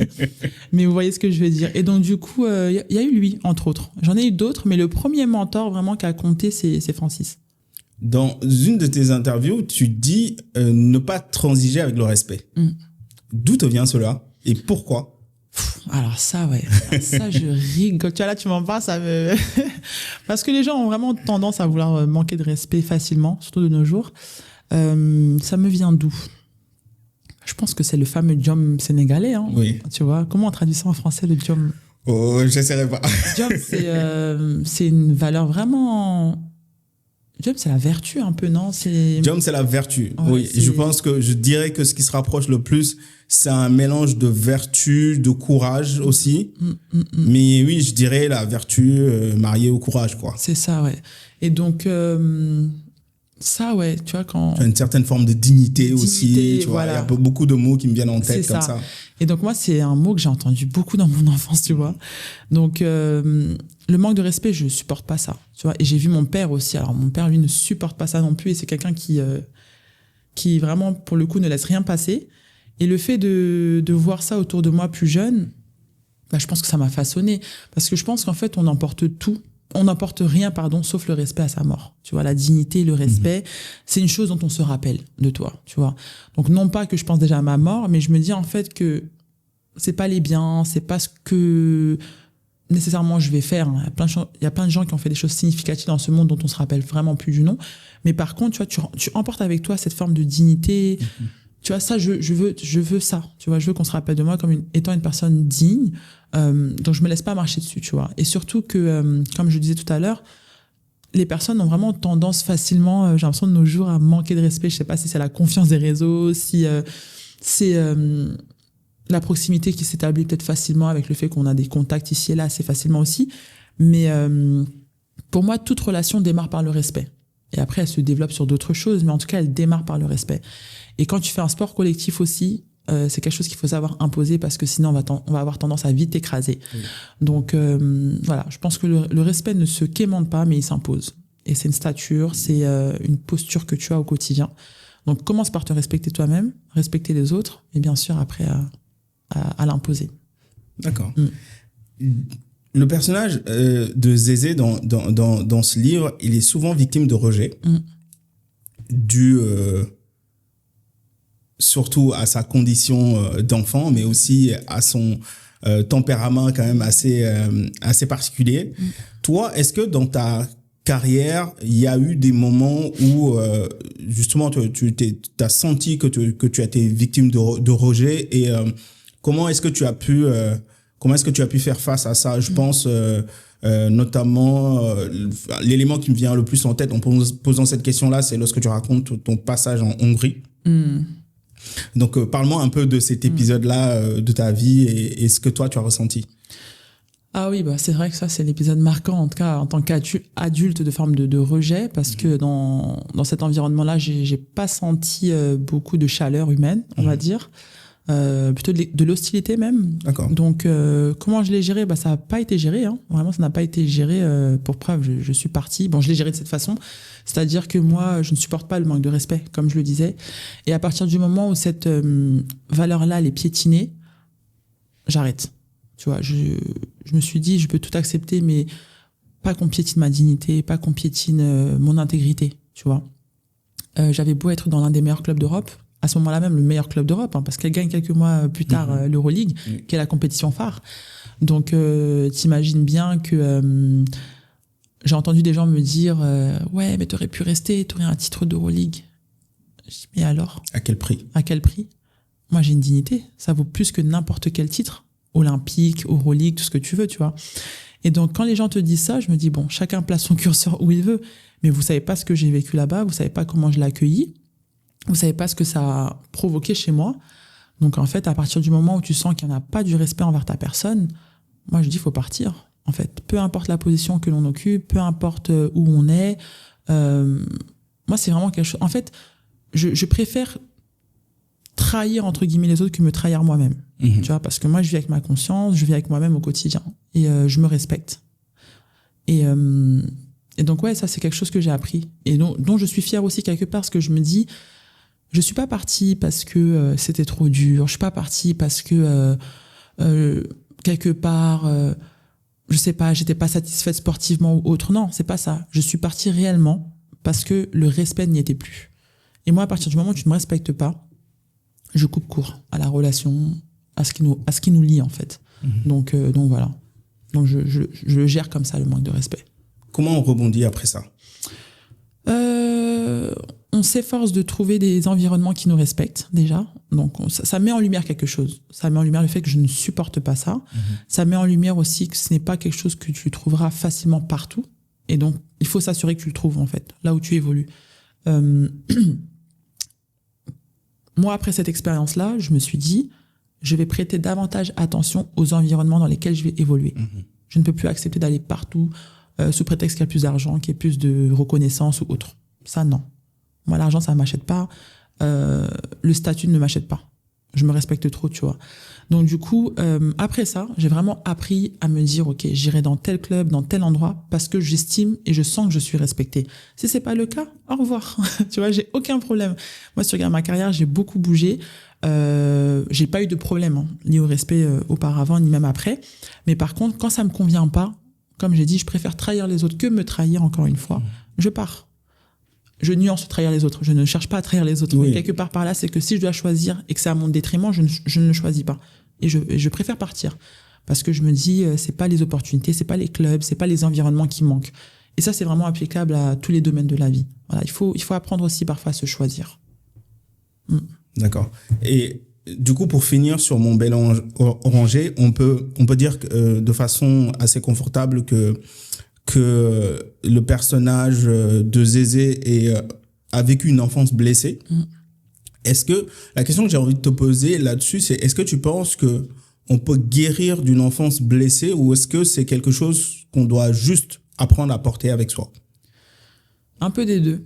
Mais vous voyez ce que je veux dire. Et donc, du coup, il y a eu lui, entre autres. J'en ai eu d'autres, mais le premier mentor vraiment qui a compté, c'est Francis. Dans une de tes interviews, tu dis ne pas transiger avec le respect. D'où te vient cela et pourquoi? Alors ça, ouais. Ça, je rigole. Tu vois, là, tu m'en parles, ça me... Parce que les gens ont vraiment tendance à vouloir manquer de respect facilement, surtout de nos jours. Ça me vient d'où? Je pense que c'est le fameux Djom sénégalais. Tu vois, comment on traduit ça en français, le Djom? Oh, je ne saurais pas. Djom, c'est une valeur vraiment... Djom, c'est la vertu un peu, non? Djom, c'est la vertu. Oui, je dirais que ce qui se rapproche le plus, c'est un mélange de vertu, de courage aussi. Mais oui, je dirais la vertu mariée au courage, quoi. C'est ça, ouais. Et donc, ça, ouais, tu vois, quand... Une certaine forme de dignité aussi, tu vois. Il y a beaucoup de mots qui me viennent en tête comme ça. Et donc, moi, c'est un mot que j'ai entendu beaucoup dans mon enfance, tu vois. Donc, le manque de respect, je supporte pas ça, tu vois. Et j'ai vu mon père aussi. Alors, mon père, lui, ne supporte pas ça non plus. Et c'est quelqu'un qui vraiment, pour le coup, ne laisse rien passer. Et le fait de voir ça autour de moi plus jeune, bah, je pense que ça m'a façonné. Parce que je pense qu'en fait, on emporte tout. On n'emporte rien, sauf le respect à sa mort. Tu vois, la dignité, le respect, c'est une chose dont on se rappelle de toi, tu vois. Donc, non pas que je pense déjà à ma mort, mais je me dis en fait que c'est pas les biens, c'est pas ce que nécessairement je vais faire. Il y a plein de gens qui ont fait des choses significatives dans ce monde dont on se rappelle vraiment plus du nom. Mais par contre, tu vois, tu emportes avec toi cette forme de dignité. Tu vois, ça, je veux ça. Tu vois, je veux qu'on se rappelle de moi comme étant une personne digne. Donc, je me laisse pas marcher dessus, tu vois. Et surtout que, comme je disais tout à l'heure, les personnes ont vraiment tendance facilement, j'ai l'impression de nos jours, à manquer de respect. Je sais pas si c'est la confiance des réseaux, si c'est la proximité qui s'établit peut-être facilement avec le fait qu'on a des contacts ici et là assez facilement aussi. Mais pour moi, toute relation démarre par le respect. Et après, elle se développe sur d'autres choses, mais en tout cas, elle démarre par le respect. Et quand tu fais un sport collectif aussi, c'est quelque chose qu'il faut savoir imposer parce que sinon, on va avoir tendance à vite t'écraser. Oui. Donc, voilà, je pense que le respect ne se quémande pas, mais il s'impose. Et c'est une stature, c'est une posture que tu as au quotidien. Donc, commence par te respecter toi-même, respecter les autres, et bien sûr, après, à l'imposer. D'accord. Le personnage de Zézé dans ce livre, il est souvent victime de rejet, dû surtout à sa condition d'enfant, mais aussi à son tempérament quand même assez particulier. Toi, est-ce que dans ta carrière, il y a eu des moments où justement tu as senti que tu as été victime de rejet et comment est-ce que tu as pu faire face à ça? Je pense notamment, l'élément qui me vient le plus en tête en posant cette question-là, c'est lorsque tu racontes ton passage en Hongrie. Donc, parle-moi un peu de cet épisode-là de ta vie et ce que toi, tu as ressenti. Ah oui, bah c'est vrai que ça, c'est l'épisode marquant, en tout cas, en tant qu'adulte de forme de rejet, parce que dans cet environnement-là, j'ai pas senti beaucoup de chaleur humaine, on va dire. Plutôt de l'hostilité même. D'accord. Donc, comment je l'ai géré? Bah, ça n'a pas été géré. Hein. Vraiment, ça n'a pas été géré. Pour preuve, je suis partie. Bon, je l'ai géré de cette façon. C'est-à-dire que moi, je ne supporte pas le manque de respect, comme je le disais. Et à partir du moment où cette valeur-là, elle est piétinée, j'arrête. Tu vois, je me suis dit, je peux tout accepter, mais pas qu'on piétine ma dignité, pas qu'on piétine mon intégrité, tu vois. J'avais beau être dans l'un des meilleurs clubs d'Europe, à ce moment-là même le meilleur club d'Europe, hein, parce qu'elle gagne quelques mois plus tard l'Euroleague, qui est la compétition phare. Donc, t'imagines bien que j'ai entendu des gens me dire ouais, mais t'aurais pu rester, t'aurais un titre d'Euroleague. Je dis, mais alors? À quel prix? À quel prix? Moi, j'ai une dignité. Ça vaut plus que n'importe quel titre. Olympique, Euroleague, tout ce que tu veux, tu vois. Et donc, quand les gens te disent ça, je me dis, bon, chacun place son curseur où il veut, mais vous savez pas ce que j'ai vécu là-bas, vous savez pas comment je l'ai accueilli, vous savez pas ce que ça a provoqué chez moi. Donc, en fait, à partir du moment où tu sens qu'il n'y en a pas du respect envers ta personne, moi, je dis, il faut partir. En fait, peu importe la position que l'on occupe, peu importe où on est, moi, c'est vraiment quelque chose... En fait, je préfère trahir, entre guillemets, les autres que me trahir moi-même. Tu vois, parce que moi, je vis avec ma conscience, je vis avec moi-même au quotidien. Et je me respecte. Et donc, ouais, ça, c'est quelque chose que j'ai appris. Et dont je suis fière aussi quelque part, parce que je me dis, je suis pas partie parce que c'était trop dur. Je suis pas partie parce que quelque part, je sais pas, j'étais pas satisfaite sportivement ou autre. Non, c'est pas ça. Je suis partie réellement parce que le respect n'y était plus. Et moi, à partir du moment où tu ne me respectes pas, je coupe court à la relation, à ce qui nous lie, en fait. Donc voilà. Donc je gère comme ça le manque de respect. Comment on rebondit après ça? On s'efforce de trouver des environnements qui nous respectent, déjà. Donc ça met en lumière quelque chose. Ça met en lumière le fait que je ne supporte pas ça. Ça met en lumière aussi que ce n'est pas quelque chose que tu trouveras facilement partout. Et donc, il faut s'assurer que tu le trouves, en fait, là où tu évolues. Moi, après cette expérience-là, je me suis dit, je vais prêter davantage attention aux environnements dans lesquels je vais évoluer. Je ne peux plus accepter d'aller partout sous prétexte qu'il y a plus d'argent, qu'il y ait plus de reconnaissance ou autre. Ça, non. Moi, l'argent, ça ne m'achète pas. Le statut ne m'achète pas. Je me respecte trop, tu vois. Donc, du coup, après ça, j'ai vraiment appris à me dire, OK, j'irai dans tel club, dans tel endroit, parce que j'estime et je sens que je suis respectée. Si c'est pas le cas, au revoir. Tu vois, j'ai aucun problème. Moi, si tu regardes ma carrière, j'ai beaucoup bougé. J'ai pas eu de problème lié au respect auparavant, ni même après. Mais par contre, quand ça me convient pas, comme j'ai dit, je préfère trahir les autres que me trahir encore une fois. Je pars. Je nuance trahir les autres. Je ne cherche pas à trahir les autres. Oui. Mais quelque part par là, c'est que si je dois choisir et que c'est à mon détriment, je ne le choisis pas. Et je préfère partir. Parce que je me dis, c'est pas les opportunités, c'est pas les clubs, c'est pas les environnements qui manquent. Et ça, c'est vraiment applicable à tous les domaines de la vie. Voilà, il faut apprendre aussi parfois à se choisir. D'accord. Et du coup, pour finir sur Mon Bel Orangé, on peut dire de façon assez confortable que le personnage de Zézé a vécu une enfance blessée. Est-ce que, la question que j'ai envie de te poser là-dessus, c'est est-ce que tu penses que on peut guérir d'une enfance blessée ou est-ce que c'est quelque chose qu'on doit juste apprendre à porter avec soi? Un peu des deux.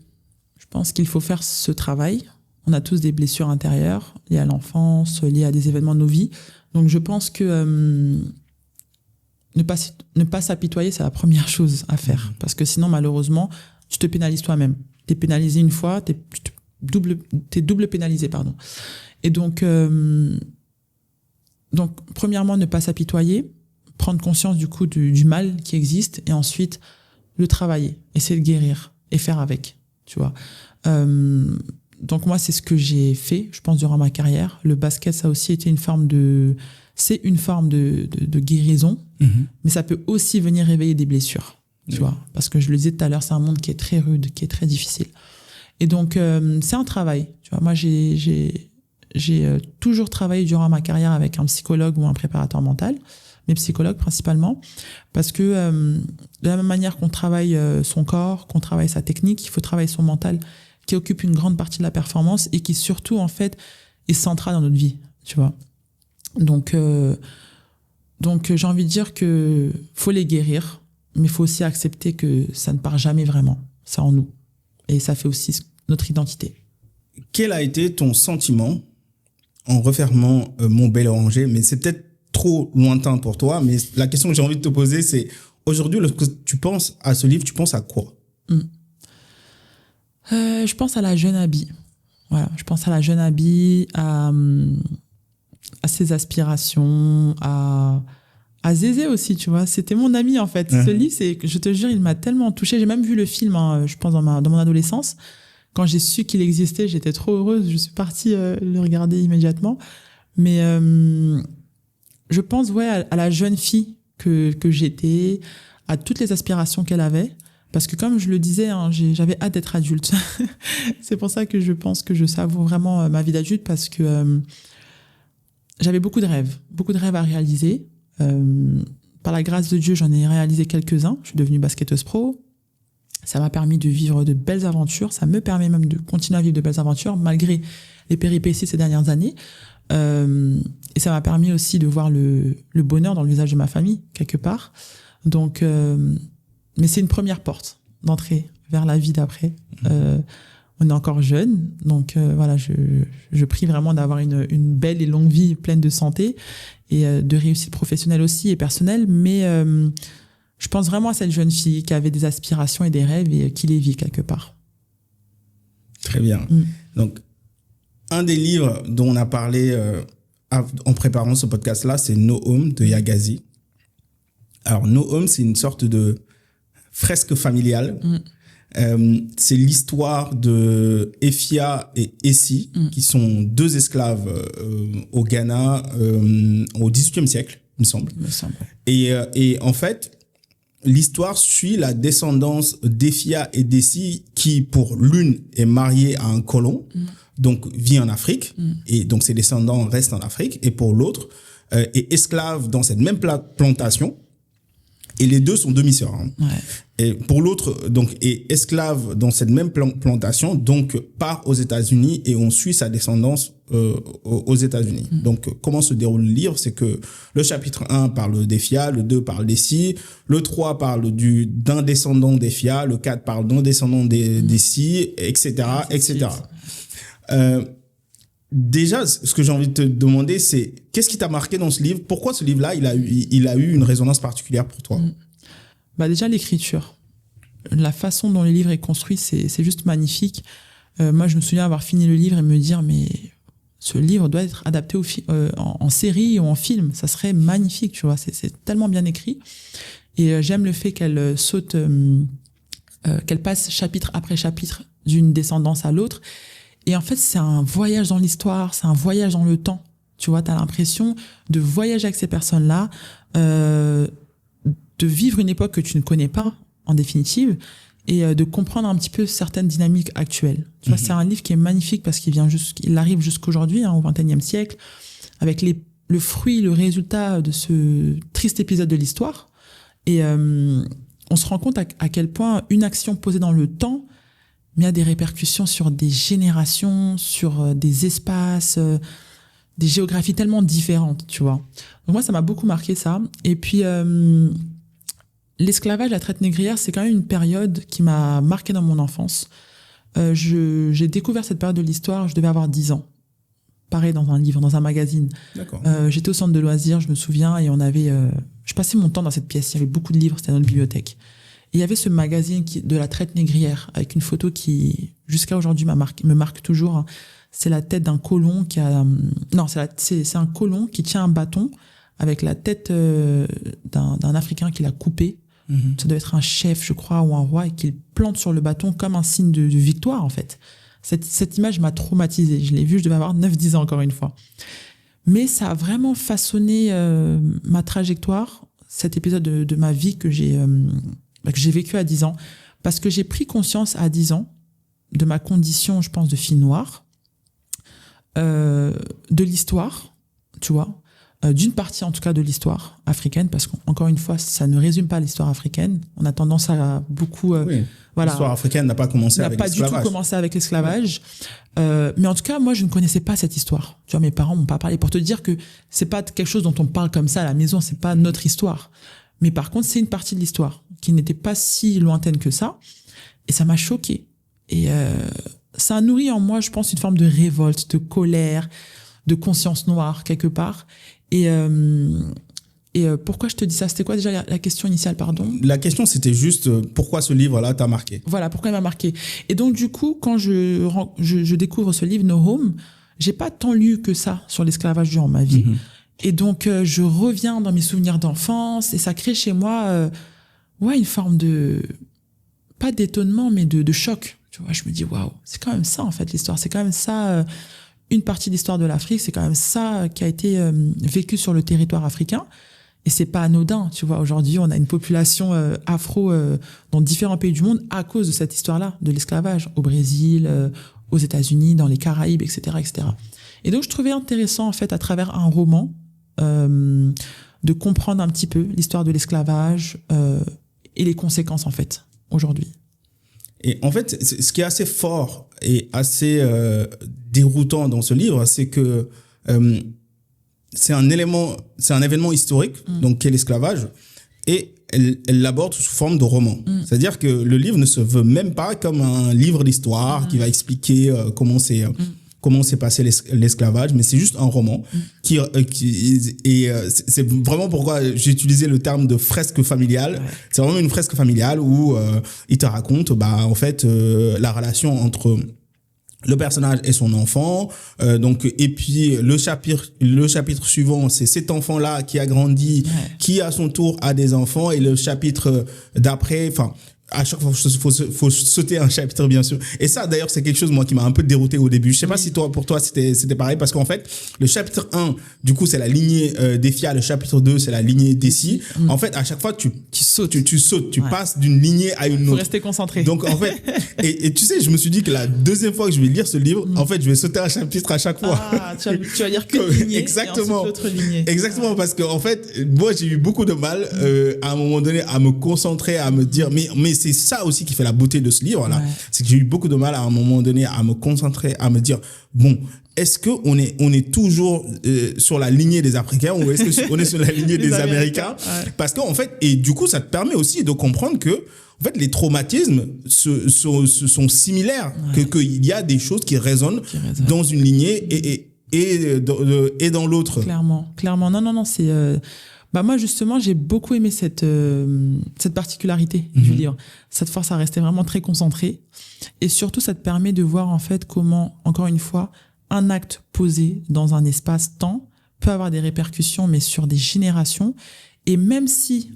Je pense qu'il faut faire ce travail. On a tous des blessures intérieures liées à l'enfance, liées à des événements de nos vies. Donc je pense que ne pas s'apitoyer, c'est la première chose à faire. Parce que sinon, malheureusement, tu te pénalises toi-même. T'es pénalisé une fois, t'es double pénalisé, pardon. Et donc, premièrement, ne pas s'apitoyer, prendre conscience du coup du mal qui existe, et ensuite le travailler, essayer de guérir et faire avec, tu vois. Donc moi, c'est ce que j'ai fait, je pense, durant ma carrière. Le basket, ça a aussi été une forme de guérison, mais ça peut aussi venir réveiller des blessures, tu vois. Parce que je le disais tout à l'heure, c'est un monde qui est très rude, qui est très difficile. Et donc, c'est un travail, tu vois. Moi, j'ai toujours travaillé durant ma carrière avec un psychologue ou un préparateur mental, mais psychologue principalement, parce que de la même manière qu'on travaille son corps, qu'on travaille sa technique, il faut travailler son mental, qui occupe une grande partie de la performance et qui surtout, en fait, est central dans notre vie, tu vois. Donc j'ai envie de dire que faut les guérir, mais il faut aussi accepter que ça ne part jamais vraiment. C'est en nous. Et ça fait aussi notre identité. Quel a été ton sentiment en refermant Mon Bel Oranger? Mais c'est peut-être trop lointain pour toi, mais la question que j'ai envie de te poser, c'est aujourd'hui, lorsque tu penses à ce livre, tu penses à quoi? Je pense à la jeune Abby. Voilà, je pense à la jeune Abby, à ses aspirations, à Zézé aussi, tu vois. C'était mon ami, en fait. Ce livre, je te jure, il m'a tellement touchée. J'ai même vu le film, je pense, dans mon adolescence. Quand j'ai su qu'il existait, j'étais trop heureuse. Je suis partie le regarder immédiatement. Mais je pense, à la jeune fille que j'étais, à toutes les aspirations qu'elle avait. Parce que comme je le disais, j'avais hâte d'être adulte. C'est pour ça que je pense que je savoure vraiment ma vie d'adulte, parce que j'avais beaucoup de rêves à réaliser. Par la grâce de Dieu, j'en ai réalisé quelques-uns. Je suis devenue basketteuse pro. Ça m'a permis de vivre de belles aventures. Ça me permet même de continuer à vivre de belles aventures, malgré les péripéties ces dernières années. Et ça m'a permis aussi de voir le bonheur dans le visage de ma famille, quelque part. Donc, mais c'est une première porte d'entrée vers la vie d'après. On est encore jeune, donc voilà, je prie vraiment d'avoir une belle et longue vie pleine de santé et de réussite professionnelle aussi et personnelle. Mais je pense vraiment à cette jeune fille qui avait des aspirations et des rêves et qui les vit quelque part. Très bien. Donc, un des livres dont on a parlé en préparant ce podcast-là, c'est No Home de Yagazi. Alors, No Home, c'est une sorte de fresque familiale. C'est l'histoire de Efia et Essie, qui sont deux esclaves au Ghana au XVIIIe siècle, il me semble. Et en fait, l'histoire suit la descendance d'Efia et d'Essie, qui, pour l'une, est mariée à un colon, donc vit en Afrique, et donc ses descendants restent en Afrique, et pour l'autre, est esclave dans cette même plantation. Et les deux sont demi-sœurs. Et pour l'autre, donc, est esclave dans cette même plantation, donc part aux États-Unis et on suit sa descendance aux États-Unis. Donc, comment se déroule le livre? C'est que le chapitre 1 parle d'Efia, le 2 parle d'Essie, le 3 parle d'un descendant d'Efia, le 4 parle d'un descendant d'Essie, etc., etc. Déjà, ce que j'ai envie de te demander, c'est qu'est-ce qui t'a marqué dans ce livre? Pourquoi ce livre-là, il a eu une résonance particulière pour toi? Déjà, l'écriture. La façon dont le livre est construit, c'est juste magnifique. Moi, je me souviens avoir fini le livre et me dire, mais ce livre doit être adapté en série ou en film. Ça serait magnifique, tu vois. C'est tellement bien écrit. Et j'aime le fait qu'elle qu'elle passe chapitre après chapitre d'une descendance à l'autre. Et en fait, c'est un voyage dans l'histoire, c'est un voyage dans le temps. Tu vois, t'as l'impression de voyager avec ces personnes-là, de vivre une époque que tu ne connais pas, en définitive, et de comprendre un petit peu certaines dynamiques actuelles. Tu vois, c'est un livre qui est magnifique parce qu'il arrive jusqu'aujourd'hui, au XXIe siècle, avec le fruit, le résultat de ce triste épisode de l'histoire. Et on se rend compte à quel point une action posée dans le temps, mais il y a des répercussions sur des générations, sur des espaces, des géographies tellement différentes, tu vois. Donc moi, ça m'a beaucoup marqué, ça. Et puis, l'esclavage, la traite négrière, c'est quand même une période qui m'a marqué dans mon enfance. J'ai découvert cette période de l'histoire, je devais avoir 10 ans. Pareil, dans un livre, dans un magazine. D'accord. J'étais au centre de loisirs, je me souviens, et on avait... je passais mon temps dans cette pièce, il y avait beaucoup de livres, c'était dans notre bibliothèque. Et il y avait ce magazine de la traite négrière, avec une photo qui, jusqu'à aujourd'hui, me marque toujours. C'est la tête d'un colon qui a... Non, c'est un colon qui tient un bâton avec la tête d'un Africain qu'il a coupé. Mm-hmm. Ça doit être un chef, je crois, ou un roi, et qu'il plante sur le bâton comme un signe de victoire, en fait. Cette image m'a traumatisée. Je l'ai vue, je devais avoir 9-10 ans, encore une fois. Mais ça a vraiment façonné ma trajectoire, cet épisode de ma vie que j'ai vécu à 10 ans, parce que j'ai pris conscience à 10 ans de ma condition, je pense, de fille noire, de l'histoire, tu vois, d'une partie en tout cas de l'histoire africaine, parce qu'encore une fois, ça ne résume pas l'histoire africaine. On a tendance à beaucoup... oui. Voilà. L'histoire africaine n'a pas commencé avec l'esclavage. N'a pas du tout commencé avec l'esclavage. Mais en tout cas, moi, je ne connaissais pas cette histoire. Tu vois, mes parents m'ont pas parlé. Pour te dire que c'est pas quelque chose dont on parle comme ça à la maison, c'est pas notre histoire. Mais par contre, c'est une partie de l'histoire qui n'était pas si lointaine que ça. Et ça m'a choquée. Et ça a nourri en moi, je pense, une forme de révolte, de colère, de conscience noire, quelque part. Et pourquoi je te dis ça? C'était quoi déjà la question initiale, pardon? La question, c'était juste pourquoi ce livre-là t'a marqué. Voilà, pourquoi il m'a marqué. Et donc, du coup, quand je découvre ce livre, No Home, j'ai pas tant lu que ça sur l'esclavage durant ma vie. Mm-hmm. Et donc, je reviens dans mes souvenirs d'enfance et ça crée chez moi une forme de... pas d'étonnement, mais de choc. Tu vois, je me dis, waouh, c'est quand même ça, en fait, l'histoire. C'est quand même ça... une partie de l'histoire de l'Afrique, c'est quand même ça qui a été vécu sur le territoire africain. Et c'est pas anodin, tu vois. Aujourd'hui, on a une population afro dans différents pays du monde à cause de cette histoire-là, de l'esclavage, au Brésil, aux États-Unis, dans les Caraïbes, etc., etc. Et donc, je trouvais intéressant, en fait, à travers un roman, de comprendre un petit peu l'histoire de l'esclavage et les conséquences, en fait, aujourd'hui. Et en fait, ce qui est assez fort et assez déroutant dans ce livre, c'est que c'est un événement historique, donc qu'est l'esclavage, et elle l'aborde sous forme de roman. C'est-à-dire que le livre ne se veut même pas comme un livre d'histoire qui va expliquer comment s'est passé l'esclavage, mais c'est juste un roman c'est vraiment pourquoi j'ai utilisé le terme de fresque familiale. Ouais. C'est vraiment une fresque familiale où il te raconte en fait la relation entre le personnage et son enfant, et puis le chapitre suivant, c'est cet enfant-là qui a grandi, qui à son tour a des enfants, et le chapitre d'après, à chaque fois, faut sauter un chapitre, bien sûr. Et ça, d'ailleurs, c'est quelque chose, moi, qui m'a un peu dérouté au début. Je sais pas si pour toi, c'était pareil, parce qu'en fait, le chapitre 1, du coup, c'est la lignée d'Efia, le chapitre 2, c'est la lignée d'Essie. En fait, à chaque fois, tu sautes, tu passes d'une lignée à une autre. Faut rester concentré. Donc, en fait, et tu sais, je me suis dit que la deuxième fois que je vais lire ce livre, en fait, je vais sauter un chapitre à chaque fois. Ah, tu vas lire que lignée. Exactement. Et ensuite l'autre lignée. Exactement, parce qu'en fait, moi, j'ai eu beaucoup de mal, à un moment donné, à me concentrer, à me dire, mais c'est ça aussi qui fait la beauté de ce livre-là. Ouais. C'est que j'ai eu beaucoup de mal à un moment donné à me concentrer, à me dire, bon, est-ce que on est toujours sur la lignée des Africains ou est-ce qu'on est sur la lignée des Américains? Ouais. Parce qu'en fait, et du coup, ça te permet aussi de comprendre que, en fait, les traumatismes sont similaires, qu'il y a des choses qui résonnent dans une lignée et dans l'autre. Clairement. Non, c'est... moi, justement, j'ai beaucoup aimé cette particularité du livre. Ça te force à rester vraiment très concentré. Et surtout, ça te permet de voir, en fait, comment, encore une fois, un acte posé dans un espace-temps peut avoir des répercussions, mais sur des générations. Et même si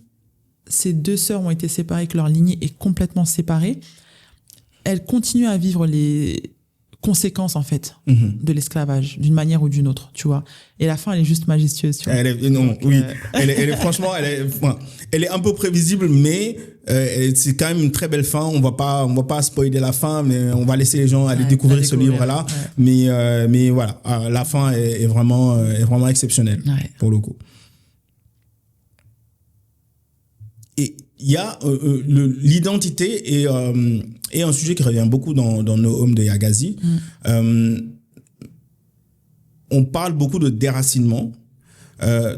ces deux sœurs ont été séparées, que leur lignée est complètement séparée, elles continuent à vivre les conséquences, en fait, de l'esclavage, d'une manière ou d'une autre, tu vois. Et la fin, elle est juste majestueuse, tu vois. Elle est franchement, elle est un peu prévisible, mais c'est quand même une très belle fin. On va pas spoiler la fin, mais on va laisser les gens aller découvrir ce livre-là. Ouais. Mais voilà, la fin est vraiment exceptionnelle, pour le coup. Et il y a l'identité et un sujet qui revient beaucoup dans No Home de Yagazi. On parle beaucoup de déracinement.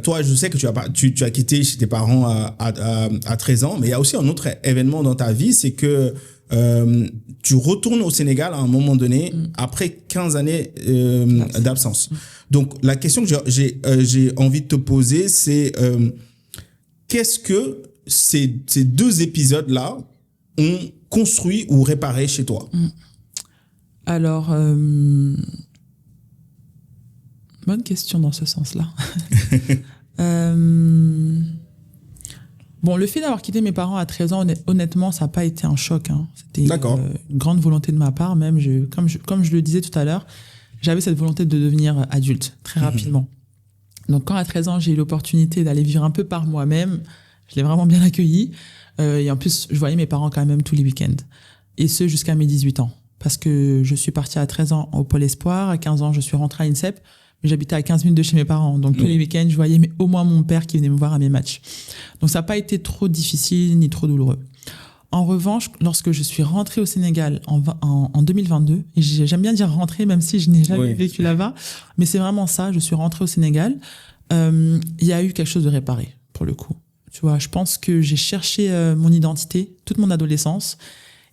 toi, je sais que tu as quitté chez tes parents à 13 ans, mais il y a aussi un autre événement dans ta vie, c'est que tu retournes au Sénégal à un moment donné, après 15 années d'absence. Donc, la question que j'ai envie de te poser, c'est qu'est-ce que ces deux épisodes-là ont construit ou réparé chez toi? Alors, bonne question dans ce sens-là. Bon, le fait d'avoir quitté mes parents à 13 ans, honnêtement, ça n'a pas été un choc. Hein. C'était une grande volonté de ma part. Même, comme je le disais tout à l'heure, j'avais cette volonté de devenir adulte très rapidement. Donc, quand à 13 ans, j'ai eu l'opportunité d'aller vivre un peu par moi-même, je l'ai vraiment bien accueilli. Et en plus, je voyais mes parents quand même tous les week-ends. Et ce, jusqu'à mes 18 ans. Parce que je suis partie à 13 ans au Pôle Espoir. À 15 ans, je suis rentrée à l'INSEP. Mais j'habitais à 15 minutes de chez mes parents. Donc, tous les week-ends, je voyais au moins mon père qui venait me voir à mes matchs. Donc, ça n'a pas été trop difficile ni trop douloureux. En revanche, lorsque je suis rentrée au Sénégal en 2022, et j'aime bien dire rentrer, même si je n'ai jamais vécu là-bas, mais c'est vraiment ça, je suis rentrée au Sénégal, il y a eu quelque chose de réparé, pour le coup. Tu vois, je pense que j'ai cherché mon identité toute mon adolescence.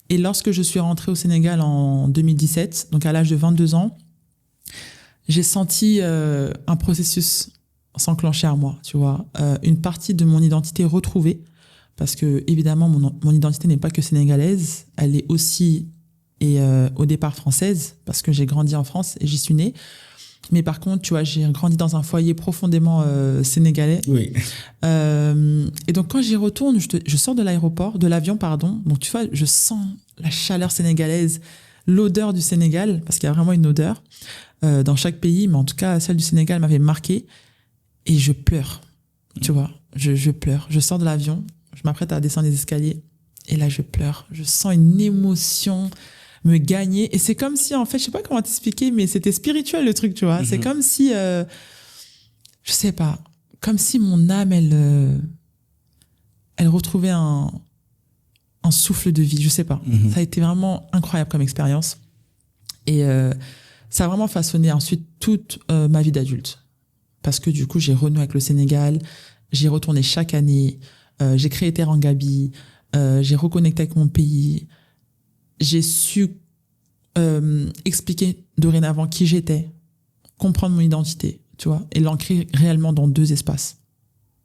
Et lorsque je suis rentrée au Sénégal en 2017, donc à l'âge de 22 ans, j'ai senti un processus s'enclencher à moi, tu vois. Une partie de mon identité retrouvée, parce que évidemment, mon identité n'est pas que sénégalaise, elle est aussi, au départ, française, parce que j'ai grandi en France et j'y suis née. Mais par contre, tu vois, j'ai grandi dans un foyer profondément sénégalais. Oui. Et donc, quand j'y retourne, je sors de l'avion, pardon. Donc, tu vois, je sens la chaleur sénégalaise, l'odeur du Sénégal, parce qu'il y a vraiment une odeur dans chaque pays, mais en tout cas, celle du Sénégal m'avait marqué. Et je pleure, tu vois. Je pleure. Je sors de l'avion, je m'apprête à descendre les escaliers, et là, je pleure. Je sens une émotion me gagner. Et c'est comme si, en fait, je sais pas comment t'expliquer, mais c'était spirituel, le truc, tu vois. C'est comme si, je sais pas, comme si mon âme, elle retrouvait un souffle de vie, je sais pas. Ça a été vraiment incroyable comme expérience. Et ça a vraiment façonné ensuite toute ma vie d'adulte. Parce que du coup, j'ai renoué avec le Sénégal, j'y retournais chaque année, j'ai créé Teranga-Bi, j'ai reconnecté avec mon pays, j'ai su expliquer dorénavant qui j'étais, comprendre mon identité, tu vois, et l'ancrer réellement dans deux espaces.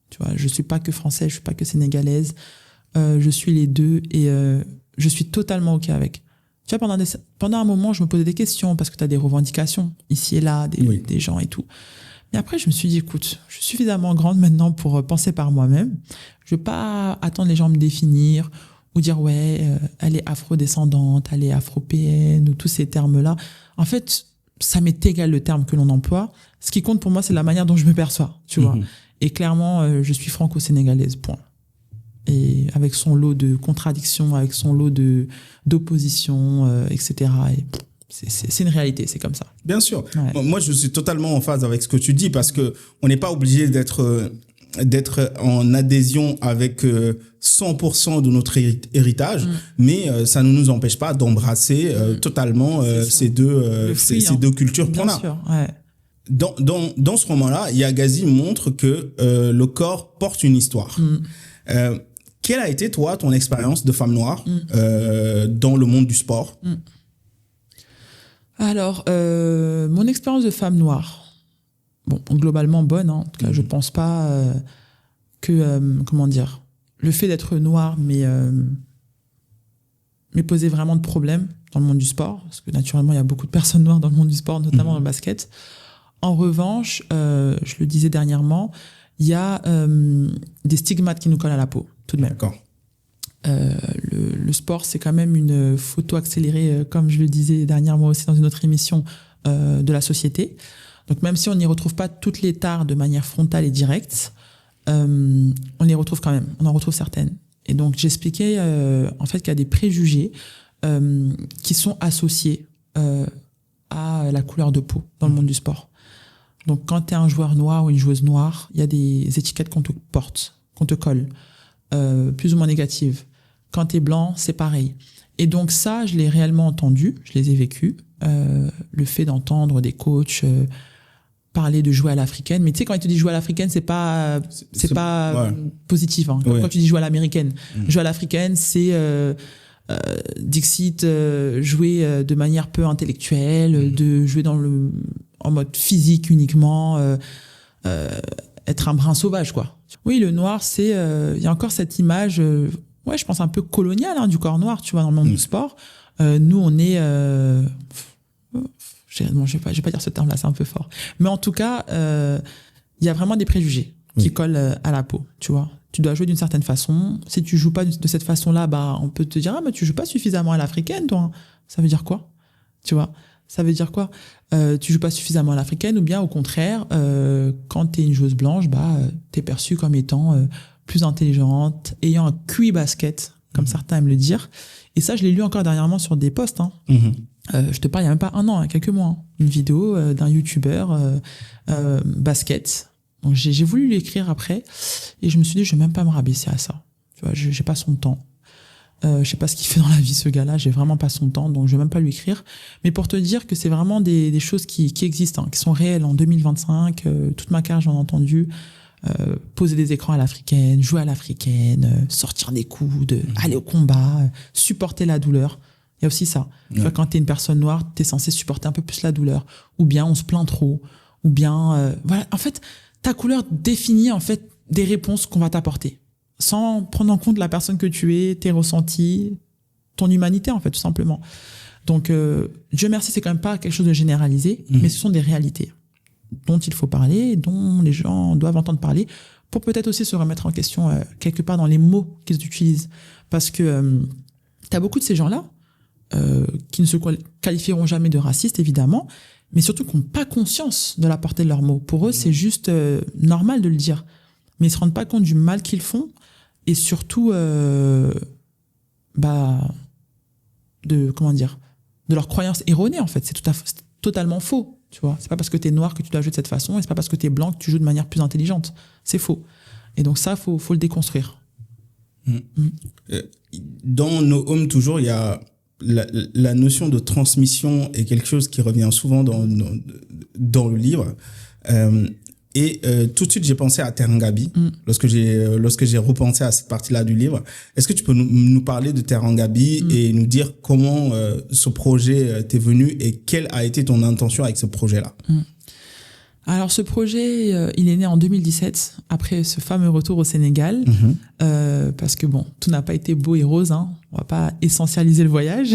Tu vois, je suis pas que française, je suis pas que sénégalaise, je suis les deux et je suis totalement OK avec. Tu vois, pendant un moment, je me posais des questions parce que tu as des revendications ici et là, des gens et tout. Mais après, je me suis dit, écoute, je suis suffisamment grande maintenant pour penser par moi-même. Je vais pas attendre les gens me définir ou dire, elle est afro-descendante, elle est afropéenne, ou tous ces termes-là. En fait, ça m'est égal le terme que l'on emploie. Ce qui compte pour moi, c'est la manière dont je me perçois, tu vois. Et clairement, je suis franco-sénégalaise, point. Et avec son lot de contradictions, avec son lot d'opposition, etc. Et c'est une réalité, c'est comme ça. Bien sûr. Ouais. Moi, je suis totalement en phase avec ce que tu dis parce que on n'est pas obligé d'être en adhésion avec 100% de notre héritage, mais ça ne nous empêche pas d'embrasser totalement ces deux cultures qu'on a. Sûr, ouais. Dans ce roman-là, Yagazi montre que le corps porte une histoire. Quelle a été, toi, ton expérience de femme noire dans le monde du sport? Alors, mon expérience de femme noire, bon, globalement bonne, hein. En tout cas, je pense pas que, comment dire, le fait d'être noire m'ait posé vraiment de problèmes dans le monde du sport, parce que naturellement, il y a beaucoup de personnes noires dans le monde du sport, notamment dans le basket. En revanche, je le disais dernièrement, il y a des stigmates qui nous collent à la peau, tout de même. D'accord. Le sport, c'est quand même une photo accélérée, comme je le disais dernièrement aussi dans une autre émission, de la société. Donc même si on n'y retrouve pas toutes les tares de manière frontale et directe, on les retrouve quand même, on en retrouve certaines. Et donc j'expliquais en fait qu'il y a des préjugés qui sont associés à la couleur de peau dans le monde du sport. Donc quand tu es un joueur noir ou une joueuse noire, il y a des étiquettes qu'on te porte, qu'on te colle, plus ou moins négatives. Quand tu es blanc, c'est pareil. Et donc ça, je l'ai réellement entendu, je les ai vécus. Le fait d'entendre des coachs parler de jouer à l'africaine, mais tu sais, quand il te dit jouer à l'africaine, c'est pas positif, hein. Quand tu dis jouer à l'américaine, jouer à l'africaine, c'est Dixit, jouer de manière peu intellectuelle, de jouer en mode physique uniquement, être un brin sauvage, quoi. Oui, le noir, c'est il y a encore cette image, je pense un peu coloniale, hein, du corps noir, tu vois, dans le monde du sport. Nous, on est je vais pas dire ce terme-là, c'est un peu fort. Mais en tout cas, il y a vraiment des préjugés qui collent à la peau, tu vois. Tu dois jouer d'une certaine façon. Si tu joues pas de cette façon-là, on peut te dire, mais tu joues pas suffisamment à l'africaine, toi. Ça veut dire quoi? Tu vois? Ça veut dire quoi? Tu joues pas suffisamment à l'africaine, ou bien au contraire, quand t'es une joueuse blanche, t'es perçue comme étant plus intelligente, ayant un QI basket, comme certains aiment le dire. Et ça, je l'ai lu encore dernièrement sur des posts, hein. Je te parle il y a même pas un an, hein, quelques mois, hein. Une vidéo d'un youtubeur basket. Donc j'ai voulu l'écrire après et je me suis dit je vais même pas me rabaisser à ça. Tu vois, j'ai pas son temps. Je sais pas ce qu'il fait dans la vie, ce gars-là, j'ai vraiment pas son temps, donc je vais même pas lui écrire. Mais pour te dire que c'est vraiment des choses qui existent, hein, qui sont réelles en 2025. Toute ma carrière, j'en ai entendu. Poser des écrans à l'africaine, jouer à l'africaine, sortir des coudes, aller au combat, supporter la douleur. Il y a aussi ça. Tu vois, quand t'es une personne noire, t'es censé supporter un peu plus la douleur. Ou bien on se plaint trop. Ou bien, voilà. En fait, ta couleur définit, en fait, des réponses qu'on va t'apporter. Sans prendre en compte la personne que tu es, tes ressentis, ton humanité, en fait, tout simplement. Donc, Dieu merci, c'est quand même pas quelque chose de généralisé, mais ce sont des réalités dont il faut parler, dont les gens doivent entendre parler, pour peut-être aussi se remettre en question quelque part dans les mots qu'ils utilisent. Parce que t'as beaucoup de ces gens-là qui ne se qualifieront jamais de racistes, évidemment, mais surtout qui n'ont pas conscience de la portée de leurs mots. Pour eux, c'est juste normal de le dire. Mais ils ne se rendent pas compte du mal qu'ils font et surtout de leur croyance erronée, en fait. C'est totalement faux, tu vois. C'est pas parce que tu es noir que tu dois jouer de cette façon et c'est pas parce que tu es blanc que tu joues de manière plus intelligente. C'est faux. Et donc ça, faut le déconstruire. Dans No Home, toujours, il y a la notion de transmission est quelque chose qui revient souvent dans le livre. Tout de suite, j'ai pensé à Terangabi lorsque j'ai repensé à cette partie-là du livre. Est-ce que tu peux nous parler de Terangabi et nous dire comment ce projet t'est venu et quelle a été ton intention avec ce projet-là? Alors ce projet, il est né en 2017, après ce fameux retour au Sénégal, parce que bon, tout n'a pas été beau et rose, hein. On va pas essentialiser le voyage,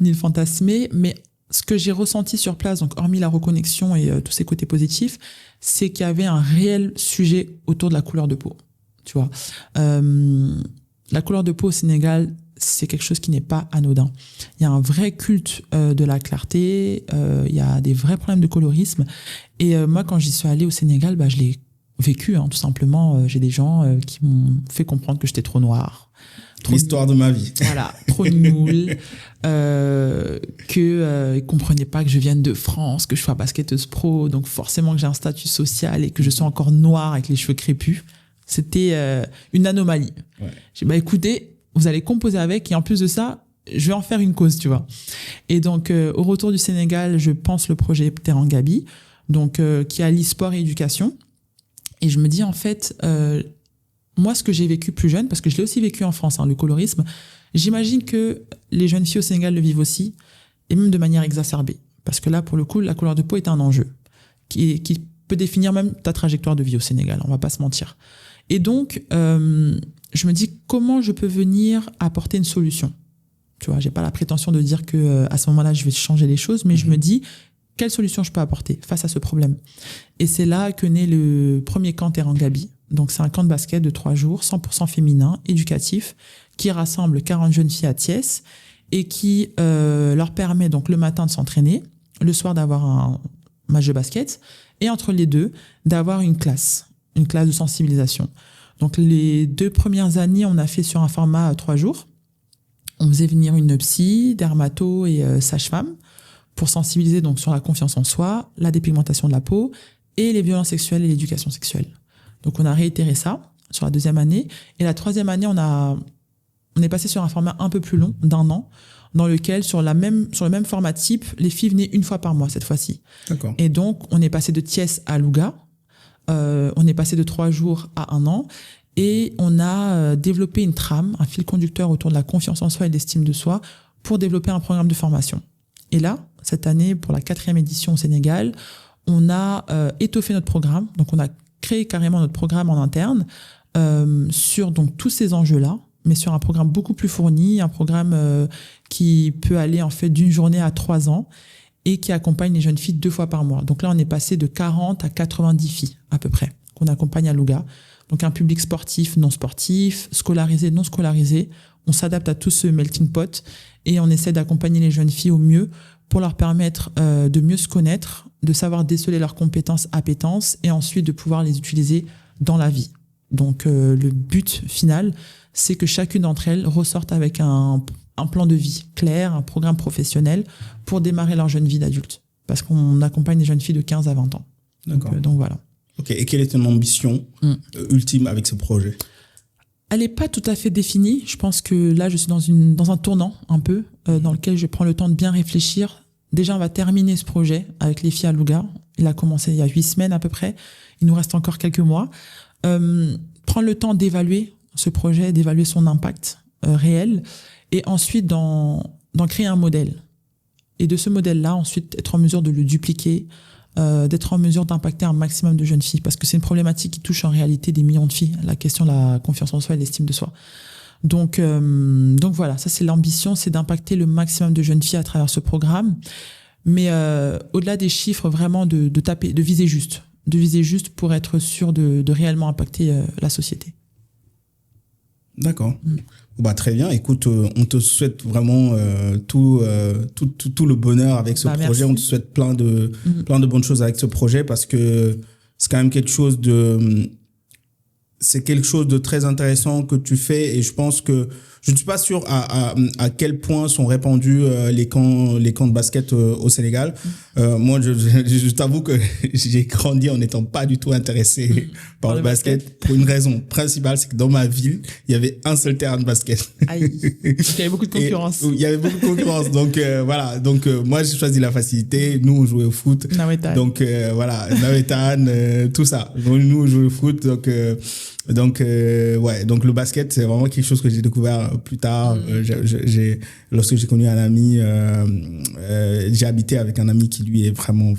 ni le fantasmer, mais ce que j'ai ressenti sur place, donc hormis la reconnexion et tous ces côtés positifs, c'est qu'il y avait un réel sujet autour de la couleur de peau. Tu vois, la couleur de peau au Sénégal, c'est quelque chose qui n'est pas anodin. Il y a un vrai culte de la clarté, il y a des vrais problèmes de colorisme. Et moi, quand j'y suis allée au Sénégal, je l'ai vécu, hein, tout simplement. J'ai des gens qui m'ont fait comprendre que j'étais trop noire. L'histoire de ma vie. Voilà, trop nulle, ils comprenaient pas que je vienne de France, que je sois basketteuse pro, donc forcément que j'ai un statut social et que je sois encore noire avec les cheveux crépus. C'était une anomalie. Ouais. J'ai dit, écoutez, vous allez composer avec et en plus de ça, je vais en faire une cause, tu vois. Et donc, au retour du Sénégal, je pense le projet Terangabi, donc qui allie sport et éducation. Et je me dis, en fait, moi, ce que j'ai vécu plus jeune, parce que je l'ai aussi vécu en France, hein, le colorisme, j'imagine que les jeunes filles au Sénégal le vivent aussi, et même de manière exacerbée. Parce que là, pour le coup, la couleur de peau est un enjeu qui peut définir même ta trajectoire de vie au Sénégal, on va pas se mentir. Et donc, je me dis, comment je peux venir apporter une solution? Tu vois, j'ai pas la prétention de dire que à ce moment-là, je vais changer les choses, mais je me dis, quelle solution je peux apporter face à ce problème? Et c'est là que naît le premier camp Terangabi. Donc, c'est un camp de basket de 3 jours, 100% féminin, éducatif, qui rassemble 40 jeunes filles à Thiès et qui leur permet donc le matin de s'entraîner, le soir d'avoir un match de basket et entre les deux, d'avoir une classe de sensibilisation. Donc, les 2 premières années, on a fait sur un format 3 jours. On faisait venir une psy, dermato et sage-femme pour sensibiliser donc sur la confiance en soi, la dépigmentation de la peau et les violences sexuelles et l'éducation sexuelle. Donc, on a réitéré ça sur la 2e année. Et la 3e année, on est passé sur un format un peu plus long, d'1 an, dans lequel, sur le même format type, les filles venaient une fois par mois cette fois-ci. D'accord. Et donc, on est passé de Thiès à Louga. On est passé de 3 jours à 1 an. Et on a développé une trame, un fil conducteur autour de la confiance en soi et de l'estime de soi pour développer un programme de formation. Et là, cette année, pour la 4e édition au Sénégal, on a étoffé notre programme. Donc, on a créé carrément notre programme en interne sur donc tous ces enjeux-là, mais sur un programme beaucoup plus fourni, un programme qui peut aller en fait d'une journée à 3 ans et qui accompagne les jeunes filles 2 fois par mois. Donc là, on est passé de 40 à 90 filles à peu près qu'on accompagne à Louga. Donc un public sportif, non sportif, scolarisé, non scolarisé. On s'adapte à tout ce melting pot et on essaie d'accompagner les jeunes filles au mieux pour leur permettre de mieux se connaître, de savoir déceler leurs compétences, appétences et ensuite de pouvoir les utiliser dans la vie. Donc le but final, c'est que chacune d'entre elles ressorte avec un plan de vie clair, un programme professionnel pour démarrer leur jeune vie d'adulte. Parce qu'on accompagne les jeunes filles de 15 à 20 ans. D'accord. Donc voilà. Ok, et quelle est ton ambition ultime avec ce projet? Elle n'est pas tout à fait définie. Je pense que là, je suis dans un tournant un peu, dans lequel je prends le temps de bien réfléchir. Déjà, on va terminer ce projet avec les filles à Louga. Il a commencé il y a 8 semaines à peu près. Il nous reste encore quelques mois. Prendre le temps d'évaluer ce projet, d'évaluer son impact réel, et ensuite d'en créer un modèle. Et de ce modèle-là, ensuite, être en mesure de le dupliquer, d'être en mesure d'impacter un maximum de jeunes filles, parce que c'est une problématique qui touche en réalité des millions de filles, la question de la confiance en soi et l'estime de soi. Donc voilà, ça c'est l'ambition, c'est d'impacter le maximum de jeunes filles à travers ce programme, mais au-delà des chiffres, vraiment de viser juste pour être sûr de réellement impacter la société. D'accord. Bah, très bien. Écoute, on te souhaite vraiment tout le bonheur avec ce projet. Merci. On te souhaite plein de bonnes choses avec ce projet parce que c'est quand même quelque chose de très intéressant que tu fais, et je pense que je ne suis pas sûr à quel point sont répandus les camps de basket au Sénégal. Moi, je t'avoue que j'ai grandi en n'étant pas du tout intéressé par le basket pour une raison principale, c'est que dans ma ville, il y avait un seul terrain de basket. Aïe. Il y avait beaucoup de concurrence. Il y avait beaucoup de concurrence. Donc voilà. Donc moi, j'ai choisi la facilité. Nous, on jouait au foot. Nawetan. Donc voilà, Nawetan, tout ça. Donc, nous, on jouait au foot. Donc le basket, c'est vraiment quelque chose que j'ai découvert plus tard. Lorsque j'ai connu un ami, j'ai habité avec un ami qui lui est vraiment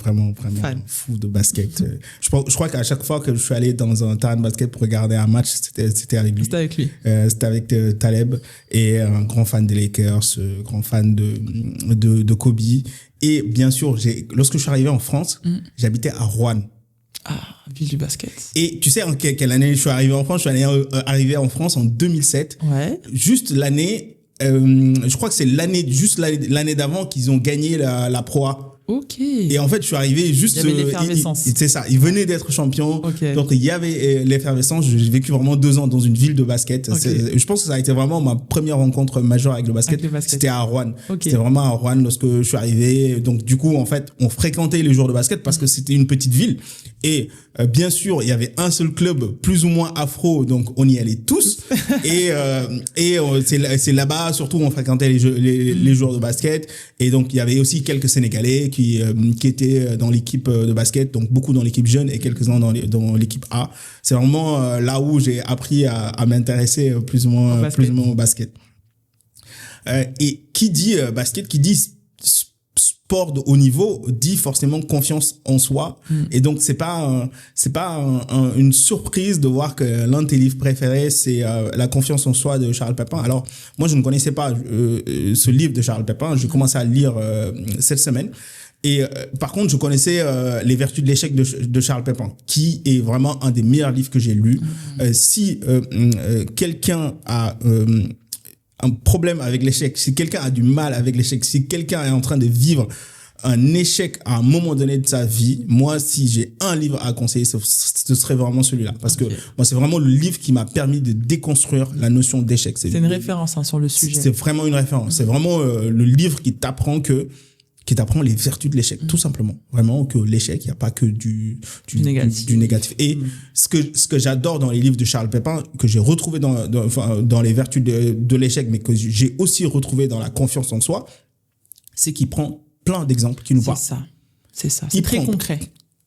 fou de basket. Je crois qu'à chaque fois que je suis allé dans un terrain de basket pour regarder un match, c'était avec lui. C'était avec lui. C'était avec Taleb, et un grand fan des Lakers, grand fan de Kobe. Et bien sûr, lorsque je suis arrivé en France, j'habitais à Roanne. Ah, ville du basket. Et tu sais en quelle année je suis arrivé en France? Je suis arrivé en France en 2007. Ouais. Juste l'année, je crois que c'est l'année d'avant qu'ils ont gagné la Pro A. Ok. Et en fait, je suis arrivé juste... Il y avait l'effervescence. C'est ça, ils venaient d'être champions. Okay. Donc, il y avait l'effervescence. J'ai vécu vraiment 2 ans dans une ville de basket. Okay. Je pense que ça a été vraiment ma première rencontre majeure avec le basket. C'était à Roanne. Okay. C'était vraiment à Roanne lorsque je suis arrivé. Donc, du coup, en fait, on fréquentait les joueurs de basket parce que c'était une petite ville. Et bien sûr, il y avait un seul club plus ou moins afro, donc on y allait tous. et c'est là-bas surtout on fréquentait les joueurs de basket. Et donc il y avait aussi quelques Sénégalais qui étaient dans l'équipe de basket, donc beaucoup dans l'équipe jeune et quelques-uns dans l'équipe A. C'est vraiment là où j'ai appris à m'intéresser plus ou moins au basket. Et qui dit basket, qui dit sport de haut niveau, dit forcément confiance en soi. Et donc c'est pas une surprise de voir que l'un de tes livres préférés, c'est La confiance en soi de Charles Pépin. Alors moi je ne connaissais pas ce livre de Charles Pépin, j'ai commencé à le lire cette semaine. Et par contre, je connaissais Les Vertus de l'échec de Charles Pépin, qui est vraiment un des meilleurs livres que j'ai lus. Si quelqu'un a un problème avec l'échec, si quelqu'un a du mal avec l'échec, si quelqu'un est en train de vivre un échec à un moment donné de sa vie, moi, si j'ai un livre à conseiller, ce serait vraiment celui-là. Parce que moi, c'est vraiment le livre qui m'a permis de déconstruire la notion d'échec. C'est une référence sur le sujet. C'est vraiment une référence. C'est vraiment le livre qui t'apprend que qui t'apprend les vertus de l'échec, tout simplement. Vraiment, que l'échec, il n'y a pas que du négatif. Et ce que j'adore dans les livres de Charles Pépin, que j'ai retrouvé dans les vertus de l'échec, mais que j'ai aussi retrouvé dans la confiance en soi, c'est qu'il prend plein d'exemples qui nous parlent. C'est ça. C'est très concret.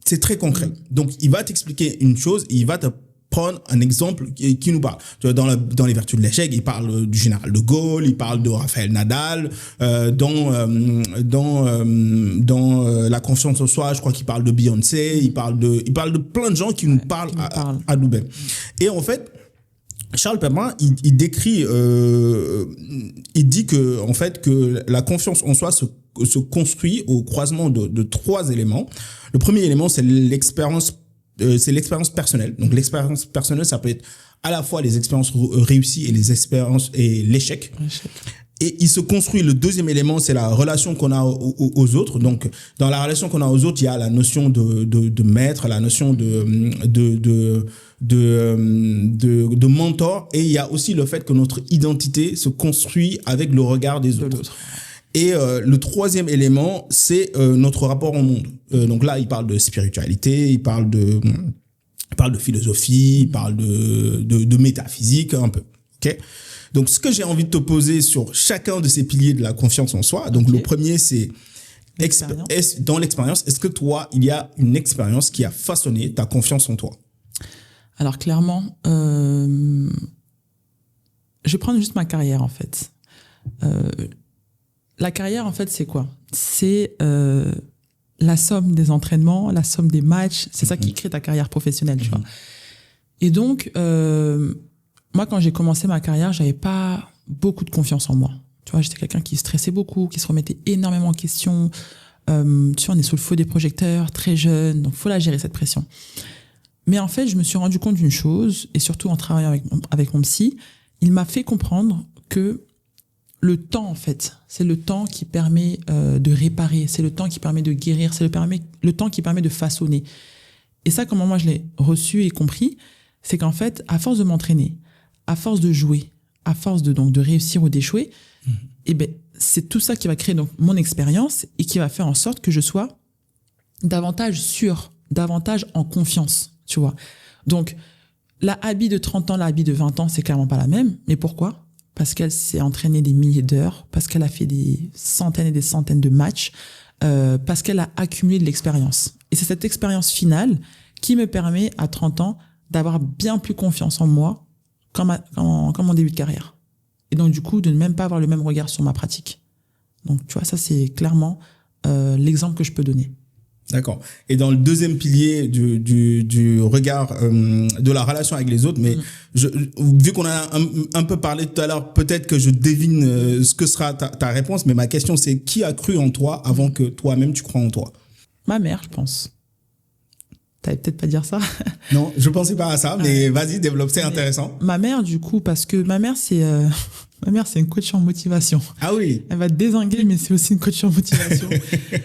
C'est très concret. Donc, il va t'expliquer une chose et il va te prendre un exemple qui nous parle. Tu vois, dans les vertus de l'échec, il parle du général de Gaulle, il parle de Raphaël Nadal, dans la confiance en soi, je crois qu'il parle de Beyoncé, il parle de plein de gens qui nous parlent à nous-mêmes. Et en fait, Charles Pépin, il décrit, il dit que, en fait, que la confiance en soi se construit au croisement de 3 éléments. Le premier élément, c'est l'expérience personnelle. Donc, l'expérience personnelle, ça peut être à la fois les expériences réussies et l'échec. Et il se construit, le deuxième élément, c'est la relation qu'on a aux autres. Donc, dans la relation qu'on a aux autres, il y a la notion de maître, la notion de mentor, et il y a aussi le fait que notre identité se construit avec le regard des autres. Et le troisième élément, c'est notre rapport au monde. Donc là, il parle de spiritualité, il parle de philosophie, il parle de métaphysique un peu. Ok. Donc ce que j'ai envie de te poser sur chacun de ces piliers de la confiance en soi. Donc le premier, c'est dans l'expérience. Est-ce que toi, il y a une expérience qui a façonné ta confiance en toi? Alors clairement, je vais prendre juste ma carrière en fait. La carrière, en fait, c'est quoi? C'est la somme des entraînements, la somme des matchs. C'est ça qui crée ta carrière professionnelle, tu vois. Et donc, moi, quand j'ai commencé ma carrière, j'avais pas beaucoup de confiance en moi. Tu vois, j'étais quelqu'un qui stressait beaucoup, qui se remettait énormément en question. Tu vois, on est sous le feu des projecteurs, très jeune, donc faut la gérer, cette pression. Mais en fait, je me suis rendu compte d'une chose, et surtout en travaillant avec mon psy, il m'a fait comprendre que le temps, en fait, c'est le temps qui permet de réparer, c'est le temps qui permet de guérir, c'est le temps qui permet de façonner. Et ça, comment moi je l'ai reçu et compris, c'est qu'en fait, à force de m'entraîner, à force de jouer, à force de réussir ou d'échouer, eh ben, c'est tout ça qui va créer donc mon expérience et qui va faire en sorte que je sois davantage sûr, davantage en confiance, tu vois. Donc, la Abby de 30 ans, la Abby de 20 ans, c'est clairement pas la même. Mais pourquoi ? Parce qu'elle s'est entraînée des milliers d'heures, parce qu'elle a fait des centaines et des centaines de matchs, parce qu'elle a accumulé de l'expérience. Et c'est cette expérience finale qui me permet, à 30 ans, d'avoir bien plus confiance en moi qu'en mon début de carrière. Et donc, du coup, de ne même pas avoir le même regard sur ma pratique. Donc, tu vois, ça, c'est clairement l'exemple que je peux donner. D'accord. Et dans le deuxième pilier du regard, de la relation avec les autres, mais vu qu'on a un peu parlé tout à l'heure, peut-être que je devine ce que sera ta réponse, mais ma question, c'est qui a cru en toi avant que toi-même tu crois en toi? Ma mère, je pense. T'allais peut-être pas dire ça. Non, je pensais pas à ça, mais vas-y, développe, c'est intéressant. Ma mère, du coup, parce que ma mère, c'est une coach en motivation. Ah oui. Elle va te dézinguer, mais c'est aussi une coach en motivation.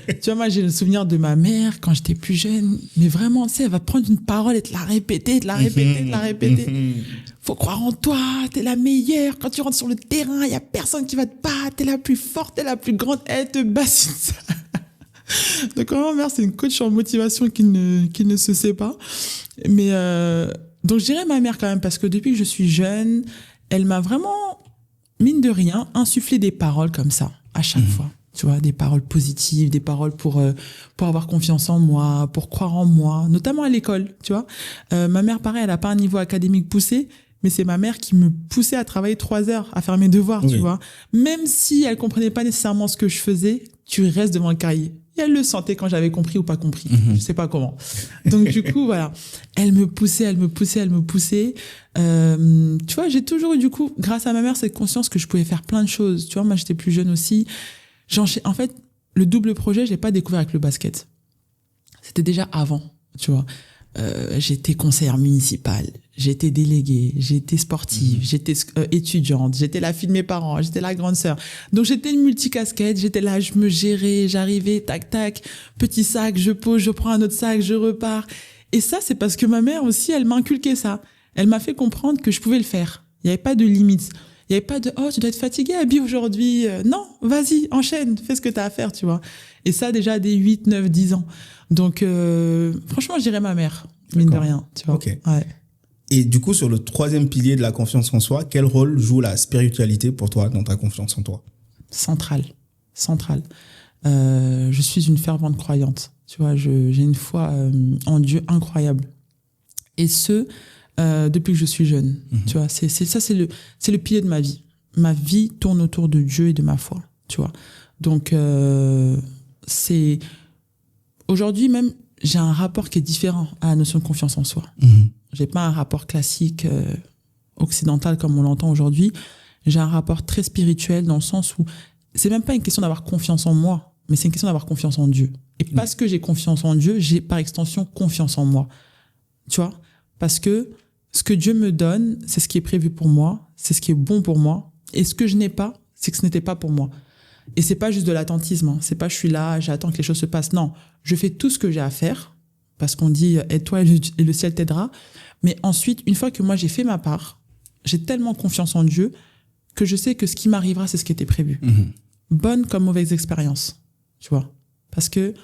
Tu vois, moi, j'ai le souvenir de ma mère quand j'étais plus jeune. Mais vraiment, tu sais, elle va te prendre une parole et te la répéter, te la répéter. Faut croire en toi, t'es la meilleure. Quand tu rentres sur le terrain, il y a personne qui va te battre. T'es la plus forte, t'es la plus grande. Elle te bassine ça. Donc, ma mère, c'est une coach en motivation qui ne se sait pas. Mais, donc, je dirais ma mère quand même, parce que depuis que je suis jeune, elle m'a vraiment, mine de rien, insufflé des paroles comme ça, à chaque fois. Tu vois, des paroles positives, des paroles pour avoir confiance en moi, pour croire en moi, notamment à l'école, tu vois. Ma mère, pareil, elle a pas un niveau académique poussé, mais c'est ma mère qui me poussait à travailler 3 heures, à faire mes devoirs, tu vois. Même si elle comprenait pas nécessairement ce que je faisais, tu restes devant le cahier. Et elle le sentait quand j'avais compris ou pas compris. Je sais pas comment. Donc, du coup, voilà. Elle me poussait. Tu vois, j'ai toujours eu, du coup, grâce à ma mère, cette conscience que je pouvais faire plein de choses. Tu vois, moi, j'étais plus jeune aussi. En fait, le double projet, je l'ai pas découvert avec le basket. C'était déjà avant, tu vois. J'étais conseillère municipale, j'étais déléguée, j'étais sportive, j'étais étudiante, j'étais la fille de mes parents, j'étais la grande sœur. Donc j'étais une multicasquette, j'étais là, je me gérais, j'arrivais, tac tac, petit sac, je pose, je prends un autre sac, je repars. Et ça, c'est parce que ma mère aussi, elle m'a inculqué ça. Elle m'a fait comprendre que je pouvais le faire. Il n'y avait pas de limite. Il n'y avait pas de « Oh, tu dois être fatiguée, Abby, aujourd'hui. » Non, vas-y, enchaîne, fais ce que tu as à faire, tu vois. Et ça, déjà, dès 8, 9, 10 ans. Donc, franchement, je dirais ma mère, mine de rien, tu vois. Ok. Ouais. Et du coup, sur le troisième pilier de la confiance en soi, quel rôle joue la spiritualité pour toi dans ta confiance en toi? Centrale. Je suis une fervente croyante. Tu vois, j'ai une foi en Dieu incroyable. Et depuis que je suis jeune. Tu vois, c'est le pilier de ma vie. Ma vie tourne autour de Dieu et de ma foi. Tu vois. Donc, aujourd'hui même, j'ai un rapport qui est différent à la notion de confiance en soi. J'ai pas un rapport classique occidental comme on l'entend aujourd'hui. J'ai un rapport très spirituel dans le sens où c'est même pas une question d'avoir confiance en moi, mais c'est une question d'avoir confiance en Dieu. Et parce que j'ai confiance en Dieu, j'ai par extension confiance en moi. Tu vois? Parce que ce que Dieu me donne, c'est ce qui est prévu pour moi, c'est ce qui est bon pour moi. Et ce que je n'ai pas, c'est que ce n'était pas pour moi. Et c'est pas juste de l'attentisme. Hein. C'est pas je suis là, j'attends que les choses se passent. Non, je fais tout ce que j'ai à faire parce qu'on dit aide-toi et le ciel t'aidera. Mais ensuite, une fois que moi j'ai fait ma part, j'ai tellement confiance en Dieu que je sais que ce qui m'arrivera, c'est ce qui était prévu. Bonne comme mauvaise expérience, tu vois. Parce que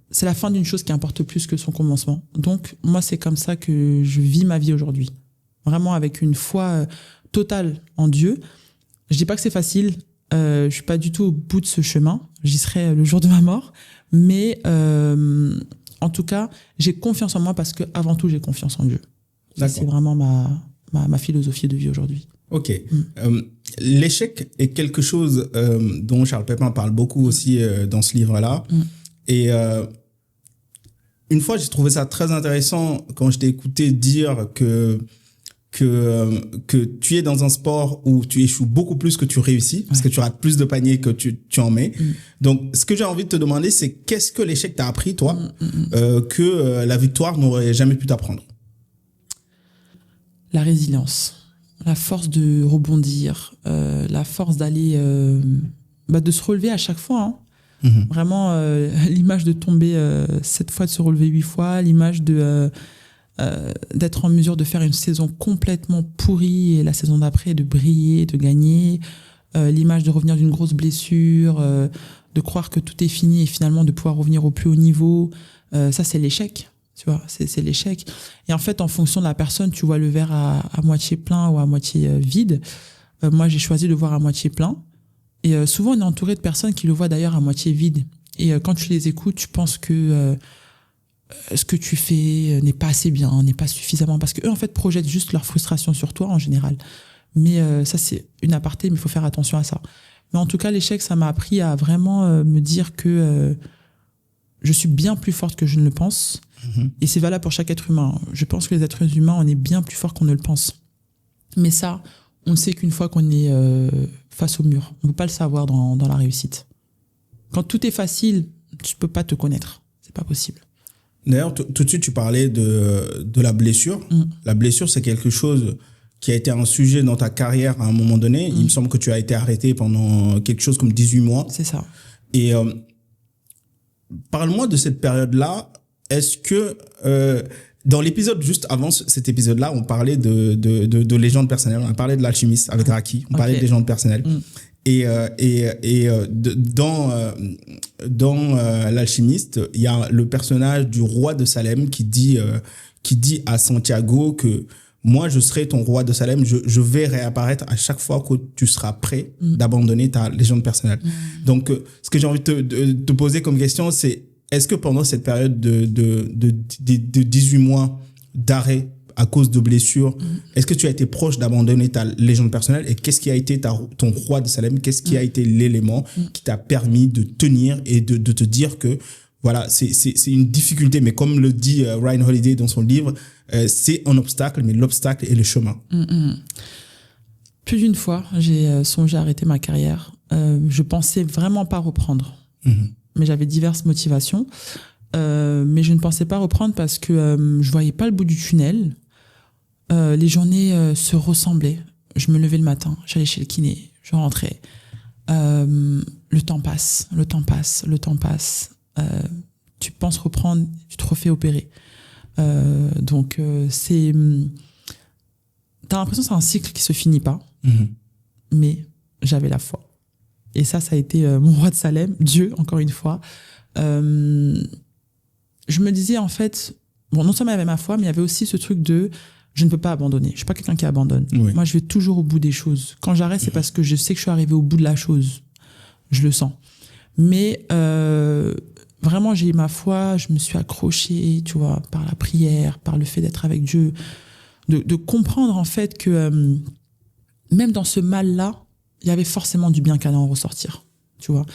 c'est la fin d'une chose qui importe plus que son commencement. Donc, moi, c'est comme ça que je vis ma vie aujourd'hui. Vraiment avec une foi totale en Dieu. Je dis pas que c'est facile. Je suis pas du tout au bout de ce chemin. J'y serai le jour de ma mort. Mais en tout cas, j'ai confiance en moi parce que avant tout, j'ai confiance en Dieu. Ça, c'est vraiment ma philosophie de vie aujourd'hui. Ok. L'échec est quelque chose dont Charles Pépin parle beaucoup aussi dans ce livre-là. Et une fois, j'ai trouvé ça très intéressant quand je t'ai écouté dire que tu es dans un sport où tu échoues beaucoup plus que tu réussis, parce que tu rates plus de paniers que tu en mets. Donc, ce que j'ai envie de te demander, c'est qu'est-ce que l'échec t'a appris, toi, que la victoire n'aurait jamais pu t'apprendre? La résilience, la force de rebondir, la force d'aller, de se relever à chaque fois. Hein. Vraiment, l'image de tomber 7 fois, de se relever 8 fois, l'image de d'être en mesure de faire une saison complètement pourrie et la saison d'après de briller, de gagner, l'image de revenir d'une grosse blessure, de croire que tout est fini et finalement de pouvoir revenir au plus haut niveau, ça c'est l'échec, tu vois, c'est l'échec. Et en fait, en fonction de la personne, tu vois le verre à moitié plein ou à moitié vide. Moi, j'ai choisi de voir à moitié plein. Et souvent, on est entouré de personnes qui le voient d'ailleurs à moitié vide. Et quand tu les écoutes, tu penses que ce que tu fais n'est pas assez bien, n'est pas suffisamment, parce qu'eux en fait projettent juste leur frustration sur toi en général. Mais ça c'est une aparté, mais il faut faire attention à ça. Mais en tout cas, l'échec, ça m'a appris à vraiment me dire que je suis bien plus forte que je ne le pense. Et c'est valable pour chaque être humain. Je pense que les êtres humains, on est bien plus forts qu'on ne le pense. Mais ça, on ne sait qu'une fois qu'on est face au mur. On ne peut pas le savoir dans la réussite. Quand tout est facile, tu ne peux pas te connaître. C'est pas possible. D'ailleurs, tout de suite, tu parlais de la blessure. La blessure, c'est quelque chose qui a été un sujet dans ta carrière à un moment donné. Il me semble que tu as été arrêté pendant quelque chose comme 18 mois. C'est ça. Et parle-moi de cette période-là. Est-ce que dans l'épisode juste avant cet épisode-là, on parlait de légendes personnelles. On a parlé de l'alchimiste avec Raki. On parlait de légendes personnelles. Et dans l'alchimiste, il y a le personnage du roi de Salem qui dit à Santiago que moi, je serai ton roi de Salem. Je vais réapparaître à chaque fois que tu seras prêt d'abandonner ta légende personnelle. Donc, ce que j'ai envie de te poser comme question, c'est est-ce que pendant cette période de 18 mois d'arrêt à cause de blessures, est-ce que tu as été proche d'abandonner ta légende personnelle et qu'est-ce qui a été ton roi de Salem? Qu'est-ce qui a été l'élément qui t'a permis de tenir et de te dire que voilà, c'est une difficulté, mais comme le dit Ryan Holiday dans son livre, c'est un obstacle, mais l'obstacle est le chemin. Plus d'une fois, j'ai songé à arrêter ma carrière. Je pensais vraiment pas reprendre, mais j'avais diverses motivations. Mais je ne pensais pas reprendre parce que je voyais pas le bout du tunnel. Les journées se ressemblaient. Je me levais le matin, j'allais chez le kiné, je rentrais. Le temps passe. Tu penses reprendre, tu te refais opérer. Donc c'est t'as l'impression que c'est un cycle qui se finit pas, mais j'avais la foi. Et ça a été mon roi de Salem, Dieu, encore une fois. Je me disais, en fait, bon, non seulement il y avait ma foi, mais il y avait aussi ce truc de je ne peux pas abandonner. Je suis pas quelqu'un qui abandonne. Oui. Moi, je vais toujours au bout des choses. Quand j'arrête, c'est parce que je sais que je suis arrivé au bout de la chose. Je le sens. Mais vraiment, j'ai eu ma foi, je me suis accrochée, tu vois, par la prière, par le fait d'être avec Dieu, de comprendre en fait que même dans ce mal-là, il y avait forcément du bien qui allait en ressortir, tu vois.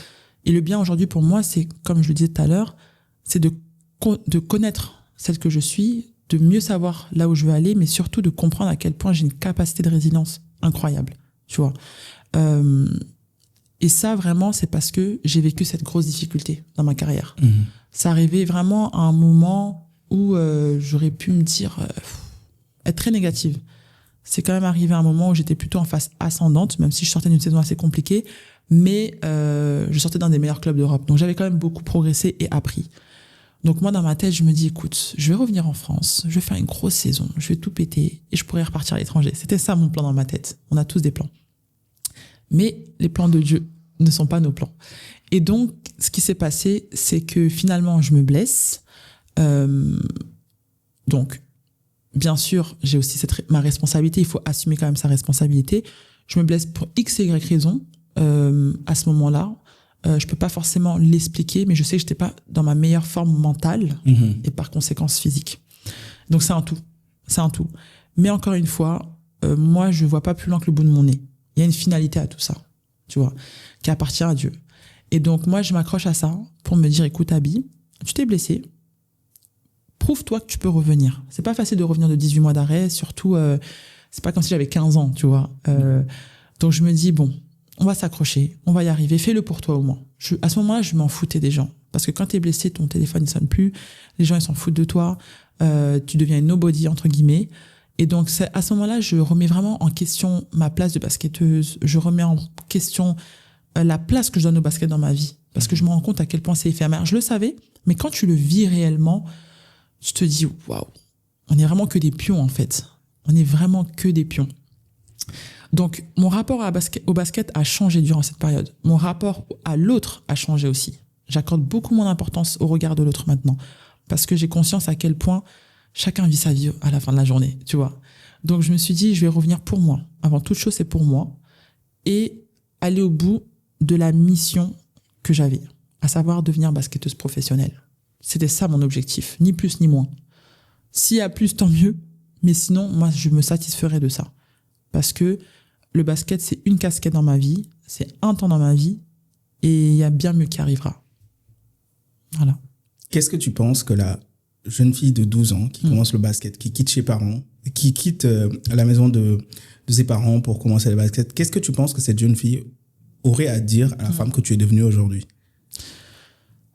Et le bien aujourd'hui pour moi, c'est, comme je le disais tout à l'heure, c'est de connaître celle que je suis, de mieux savoir là où je veux aller, mais surtout de comprendre à quel point j'ai une capacité de résilience incroyable, tu vois. Et ça, vraiment, c'est parce que j'ai vécu cette grosse difficulté dans ma carrière. Ça arrivait vraiment à un moment où j'aurais pu me dire, être très négative. C'est quand même arrivé à un moment où j'étais plutôt en phase ascendante, même si je sortais d'une saison assez compliquée, mais je sortais d'un des meilleurs clubs d'Europe. Donc j'avais quand même beaucoup progressé et appris. Donc moi, dans ma tête, je me dis, écoute, je vais revenir en France, je vais faire une grosse saison, je vais tout péter et je pourrais repartir à l'étranger. C'était ça mon plan dans ma tête. On a tous des plans. Mais les plans de Dieu ne sont pas nos plans. Et donc, ce qui s'est passé, c'est que finalement, je me blesse. Donc, bien sûr, j'ai aussi ma responsabilité. Il faut assumer quand même sa responsabilité. Je me blesse pour X et Y raison à ce moment-là. Je peux pas forcément l'expliquer, mais je sais que j'étais pas dans ma meilleure forme mentale et par conséquent physique. Donc c'est un tout. C'est un tout. Mais encore une fois, moi, je vois pas plus loin que le bout de mon nez. Il y a une finalité à tout ça, tu vois, qui appartient à Dieu. Et donc, moi, je m'accroche à ça pour me dire, écoute, Abby, tu t'es blessée. Prouve-toi que tu peux revenir. C'est pas facile de revenir de 18 mois d'arrêt, surtout, c'est pas comme si j'avais 15 ans, tu vois. Donc, je me dis, bon, on va s'accrocher, on va y arriver, fais-le pour toi au moins. À ce moment-là, je m'en foutais des gens. Parce que quand t'es blessé, ton téléphone ne sonne plus, les gens ils s'en foutent de toi, tu deviens une nobody, entre guillemets. Et donc, à ce moment-là, je remets vraiment en question ma place de basketteuse, je remets en question la place que je donne au basket dans ma vie. Parce que je me rends compte à quel point c'est éphémère. Je le savais, mais quand tu le vis réellement, tu te dis, waouh, on est vraiment que des pions en fait. On est vraiment que des pions. Donc, mon rapport au basket a changé durant cette période. Mon rapport à l'autre a changé aussi. J'accorde beaucoup moins d'importance au regard de l'autre maintenant. Parce que j'ai conscience à quel point chacun vit sa vie à la fin de la journée, tu vois. Donc, je me suis dit, je vais revenir pour moi. Avant toute chose, c'est pour moi. Et aller au bout de la mission que j'avais, à savoir devenir basketteuse professionnelle. C'était ça mon objectif, ni plus ni moins. S'il y a plus, tant mieux. Mais sinon, moi, je me satisferais de ça. Parce que le basket, c'est une casquette dans ma vie, c'est un temps dans ma vie, et il y a bien mieux qui arrivera. Voilà. Qu'est-ce que tu penses que la jeune fille de 12 ans qui commence le basket, qui quitte ses parents, qui quitte la maison de ses parents pour commencer le basket, qu'est-ce que tu penses que cette jeune fille aurait à dire à la femme que tu es devenue aujourd'hui?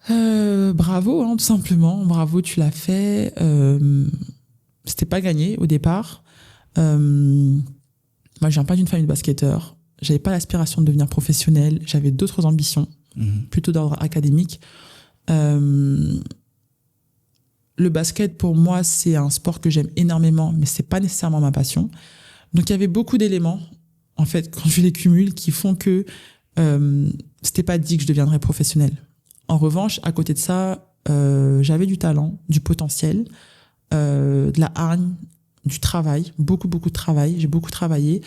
Bravo, hein, tout simplement. Bravo, tu l'as fait. C'était pas gagné au départ. Moi, je viens pas d'une famille de basketteurs. J'avais pas l'aspiration de devenir professionnelle. J'avais d'autres ambitions, plutôt d'ordre académique. Le basket, pour moi, c'est un sport que j'aime énormément, mais c'est pas nécessairement ma passion. Donc, il y avait beaucoup d'éléments, en fait, quand je les cumule, qui font que c'était pas dit que je deviendrais professionnelle. En revanche, à côté de ça, j'avais du talent, du potentiel, de la hargne, du travail, beaucoup de travail. J'ai beaucoup travaillé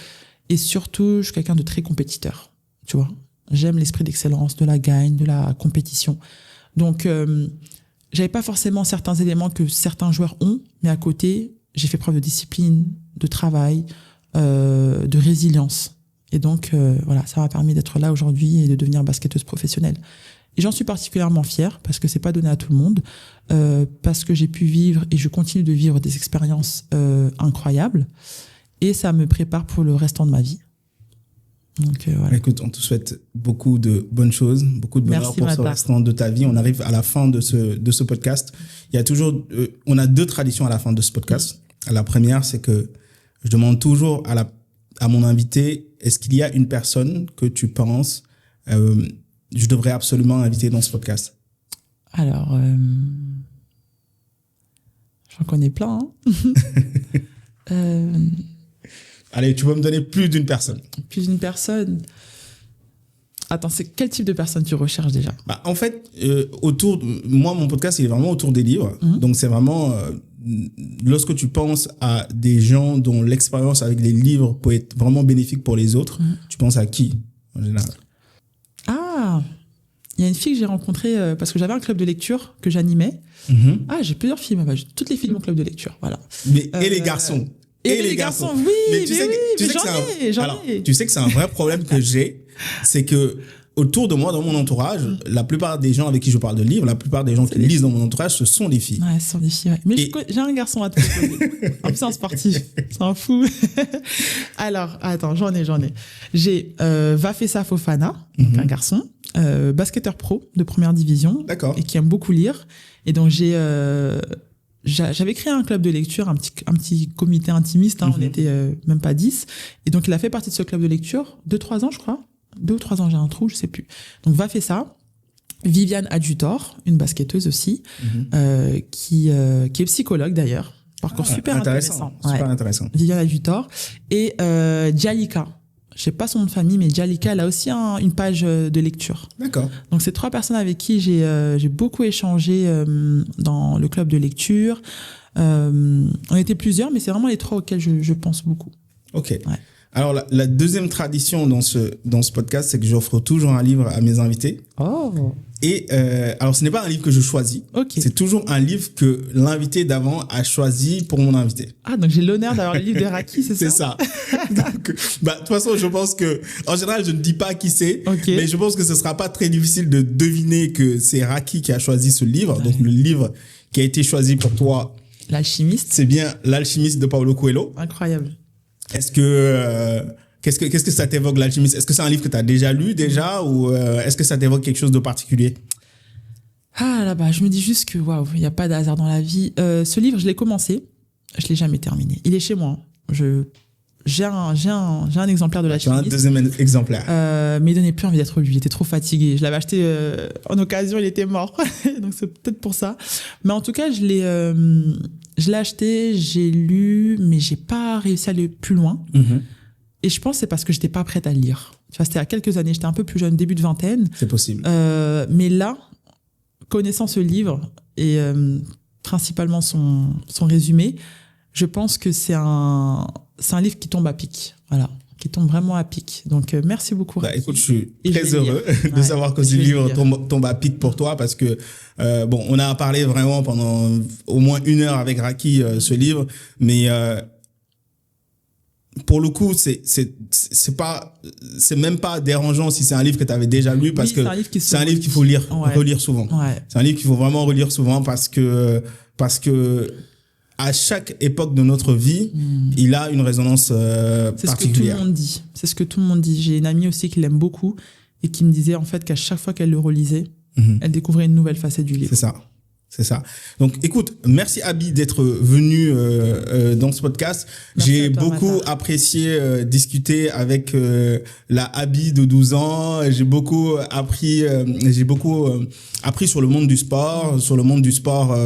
et surtout, je suis quelqu'un de très compétiteur, tu vois. J'aime l'esprit d'excellence, de la gagne, de la compétition. Donc, j'avais pas forcément certains éléments que certains joueurs ont, mais à côté, j'ai fait preuve de discipline, de travail, de résilience. Et donc, voilà, ça m'a permis d'être là aujourd'hui et de devenir basketteuse professionnelle. Et j'en suis particulièrement fière parce que c'est pas donné à tout le monde, parce que j'ai pu vivre et je continue de vivre des expériences incroyables et ça me prépare pour le restant de ma vie. Donc, voilà. Écoute, on te souhaite beaucoup de bonnes choses, beaucoup de bonheur pour ce restant de ta vie. On arrive à la fin de ce podcast. Il y a toujours, on a 2 traditions à la fin de ce podcast. La première, c'est que je demande toujours à mon invité, est-ce qu'il y a une personne que tu penses je devrais absolument inviter dans ce podcast? Alors, j'en connais plein. Hein. Allez, tu peux me donner plus d'une personne. Plus d'une personne. Attends, c'est quel type de personne tu recherches déjà? En fait, moi, mon podcast, il est vraiment autour des livres. Donc, c'est vraiment, lorsque tu penses à des gens dont l'expérience avec les livres peut être vraiment bénéfique pour les autres, tu penses à qui, en général? Ah, il y a une fille que j'ai rencontrée parce que j'avais un club de lecture que j'animais. Ah, j'ai plusieurs filles. Toutes les filles de mon club de lecture, voilà. Mais, et les garçons? Et les garçons, oui, mais tu sais que c'est un vrai problème que j'ai, c'est que autour de moi, dans mon entourage, la plupart des gens avec qui je parle de livres, la plupart des gens qui lisent dans mon entourage, ce sont des filles. Ouais, ce sont des filles, ouais. Mais j'ai un garçon à te proposer. En plus, c'est un sportif. C'est un fou. Alors, attends, j'en ai. J'ai Vafessa Fofana, donc un garçon, basketteur pro de première division. D'accord. Et qui aime beaucoup lire. Et donc, j'avais créé un club de lecture, un petit comité intimiste, on était même pas 10. Et donc, il a fait partie de ce club de lecture 2-3 ans, je crois. 2 ou 3 ans, j'ai un trou, je sais plus. Donc, Vafessa. Viviane Adjutor, une basketteuse aussi, qui est psychologue d'ailleurs. Parcours super intéressant. Super intéressant. Viviane Adjutor. Et Djalika. Je sais pas son nom de famille, mais Djalika, elle a aussi une page de lecture. D'accord. Donc, c'est 3 personnes avec qui j'ai beaucoup échangé dans le club de lecture. On était plusieurs, mais c'est vraiment les 3 auxquels je pense beaucoup. Ok. Ouais. Alors, la deuxième tradition dans ce podcast, c'est que j'offre toujours un livre à mes invités. Oh. Et alors, ce n'est pas un livre que je choisis. Okay. C'est toujours un livre que l'invité d'avant a choisi pour mon invité. Ah, donc j'ai l'honneur d'avoir le livre de Raki, c'est ça? C'est ça. Donc, de toute façon, je pense que, en général, je ne dis pas qui c'est, mais je pense que ce sera pas très difficile de deviner que c'est Raki qui a choisi ce livre. Ouais. Donc, le livre qui a été choisi pour toi. L'Alchimiste. C'est bien L'Alchimiste de Paulo Coelho. Incroyable. Est-ce que qu'est-ce que ça t'évoque, L'Alchimiste? Est-ce que c'est un livre que tu as déjà lu ou est-ce que ça t'évoque quelque chose de particulier? Ah là-bas, je me dis juste que waouh, il y a pas de hasard dans la vie. Ce livre, je l'ai commencé, je l'ai jamais terminé. Il est chez moi. J'ai un exemplaire de L'Alchimiste. Tu as un deuxième exemplaire. Mais il donnait plus envie d'être lu. Il était trop fatigué. Je l'avais acheté en occasion, il était mort. Donc c'est peut-être pour ça. Mais en tout cas, je l'ai acheté, j'ai lu, mais j'ai pas réussi à aller plus loin. Et je pense que c'est parce que j'étais pas prête à le lire. Tu vois, c'était il y a quelques années, j'étais un peu plus jeune, début de vingtaine. C'est possible. Mais là, connaissant ce livre et principalement son résumé, je pense que c'est un livre qui tombe à pic. Voilà. Qui tombe vraiment à pic. Donc, merci beaucoup. Écoute, je suis très heureux de savoir que ce livre tombe à pic pour toi parce que, on a parlé vraiment pendant au moins 1 heure avec Raki, ce livre, mais, pour le coup, c'est même pas dérangeant si c'est un livre que tu avais déjà lu parce que c'est un livre qu'il faut relire souvent. Ouais. C'est un livre qu'il faut vraiment relire souvent parce que à chaque époque de notre vie, il a une résonance particulière. C'est ce que tout le monde dit. C'est ce que tout le monde dit. J'ai une amie aussi qui l'aime beaucoup et qui me disait en fait qu'à chaque fois qu'elle le relisait, elle découvrait une nouvelle facette du livre. C'est ça. Donc, écoute, merci Abi d'être venu dans ce podcast. J'ai beaucoup apprécié discuter avec la Abi de 12 ans. J'ai beaucoup appris sur le monde du sport,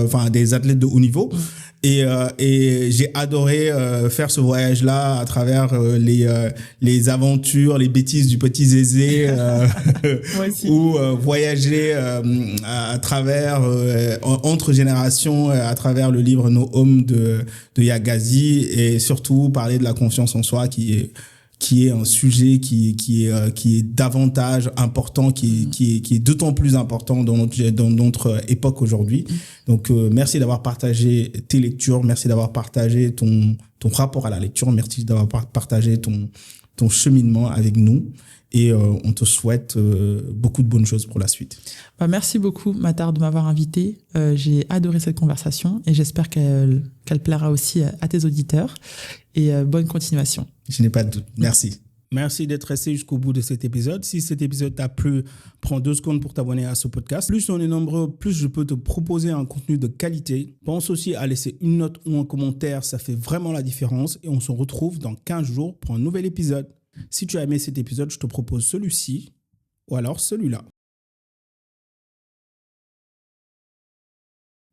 enfin des athlètes de haut niveau. Et j'ai adoré faire ce voyage-là à travers les aventures, les bêtises du petit Zézé, ou voyager à travers entre générations, à travers le livre No Home de Yagazi, et surtout parler de la confiance en soi qui est un sujet qui est davantage important, qui est d'autant plus important dans notre époque aujourd'hui. Donc, merci d'avoir partagé tes lectures, merci d'avoir partagé ton rapport à la lecture, merci d'avoir partagé ton cheminement avec nous. Et on te souhaite beaucoup de bonnes choses pour la suite. Merci beaucoup, Matar, de m'avoir invité. J'ai adoré cette conversation et j'espère qu'elle plaira aussi à tes auditeurs. Et bonne continuation. Je n'ai pas de doute. Merci. Merci d'être resté jusqu'au bout de cet épisode. Si cet épisode t'a plu, prends 2 secondes pour t'abonner à ce podcast. Plus on est nombreux, plus je peux te proposer un contenu de qualité. Pense aussi à laisser une note ou un commentaire, ça fait vraiment la différence. Et on se retrouve dans 15 jours pour un nouvel épisode. Si tu as aimé cet épisode, je te propose celui-ci ou alors celui-là.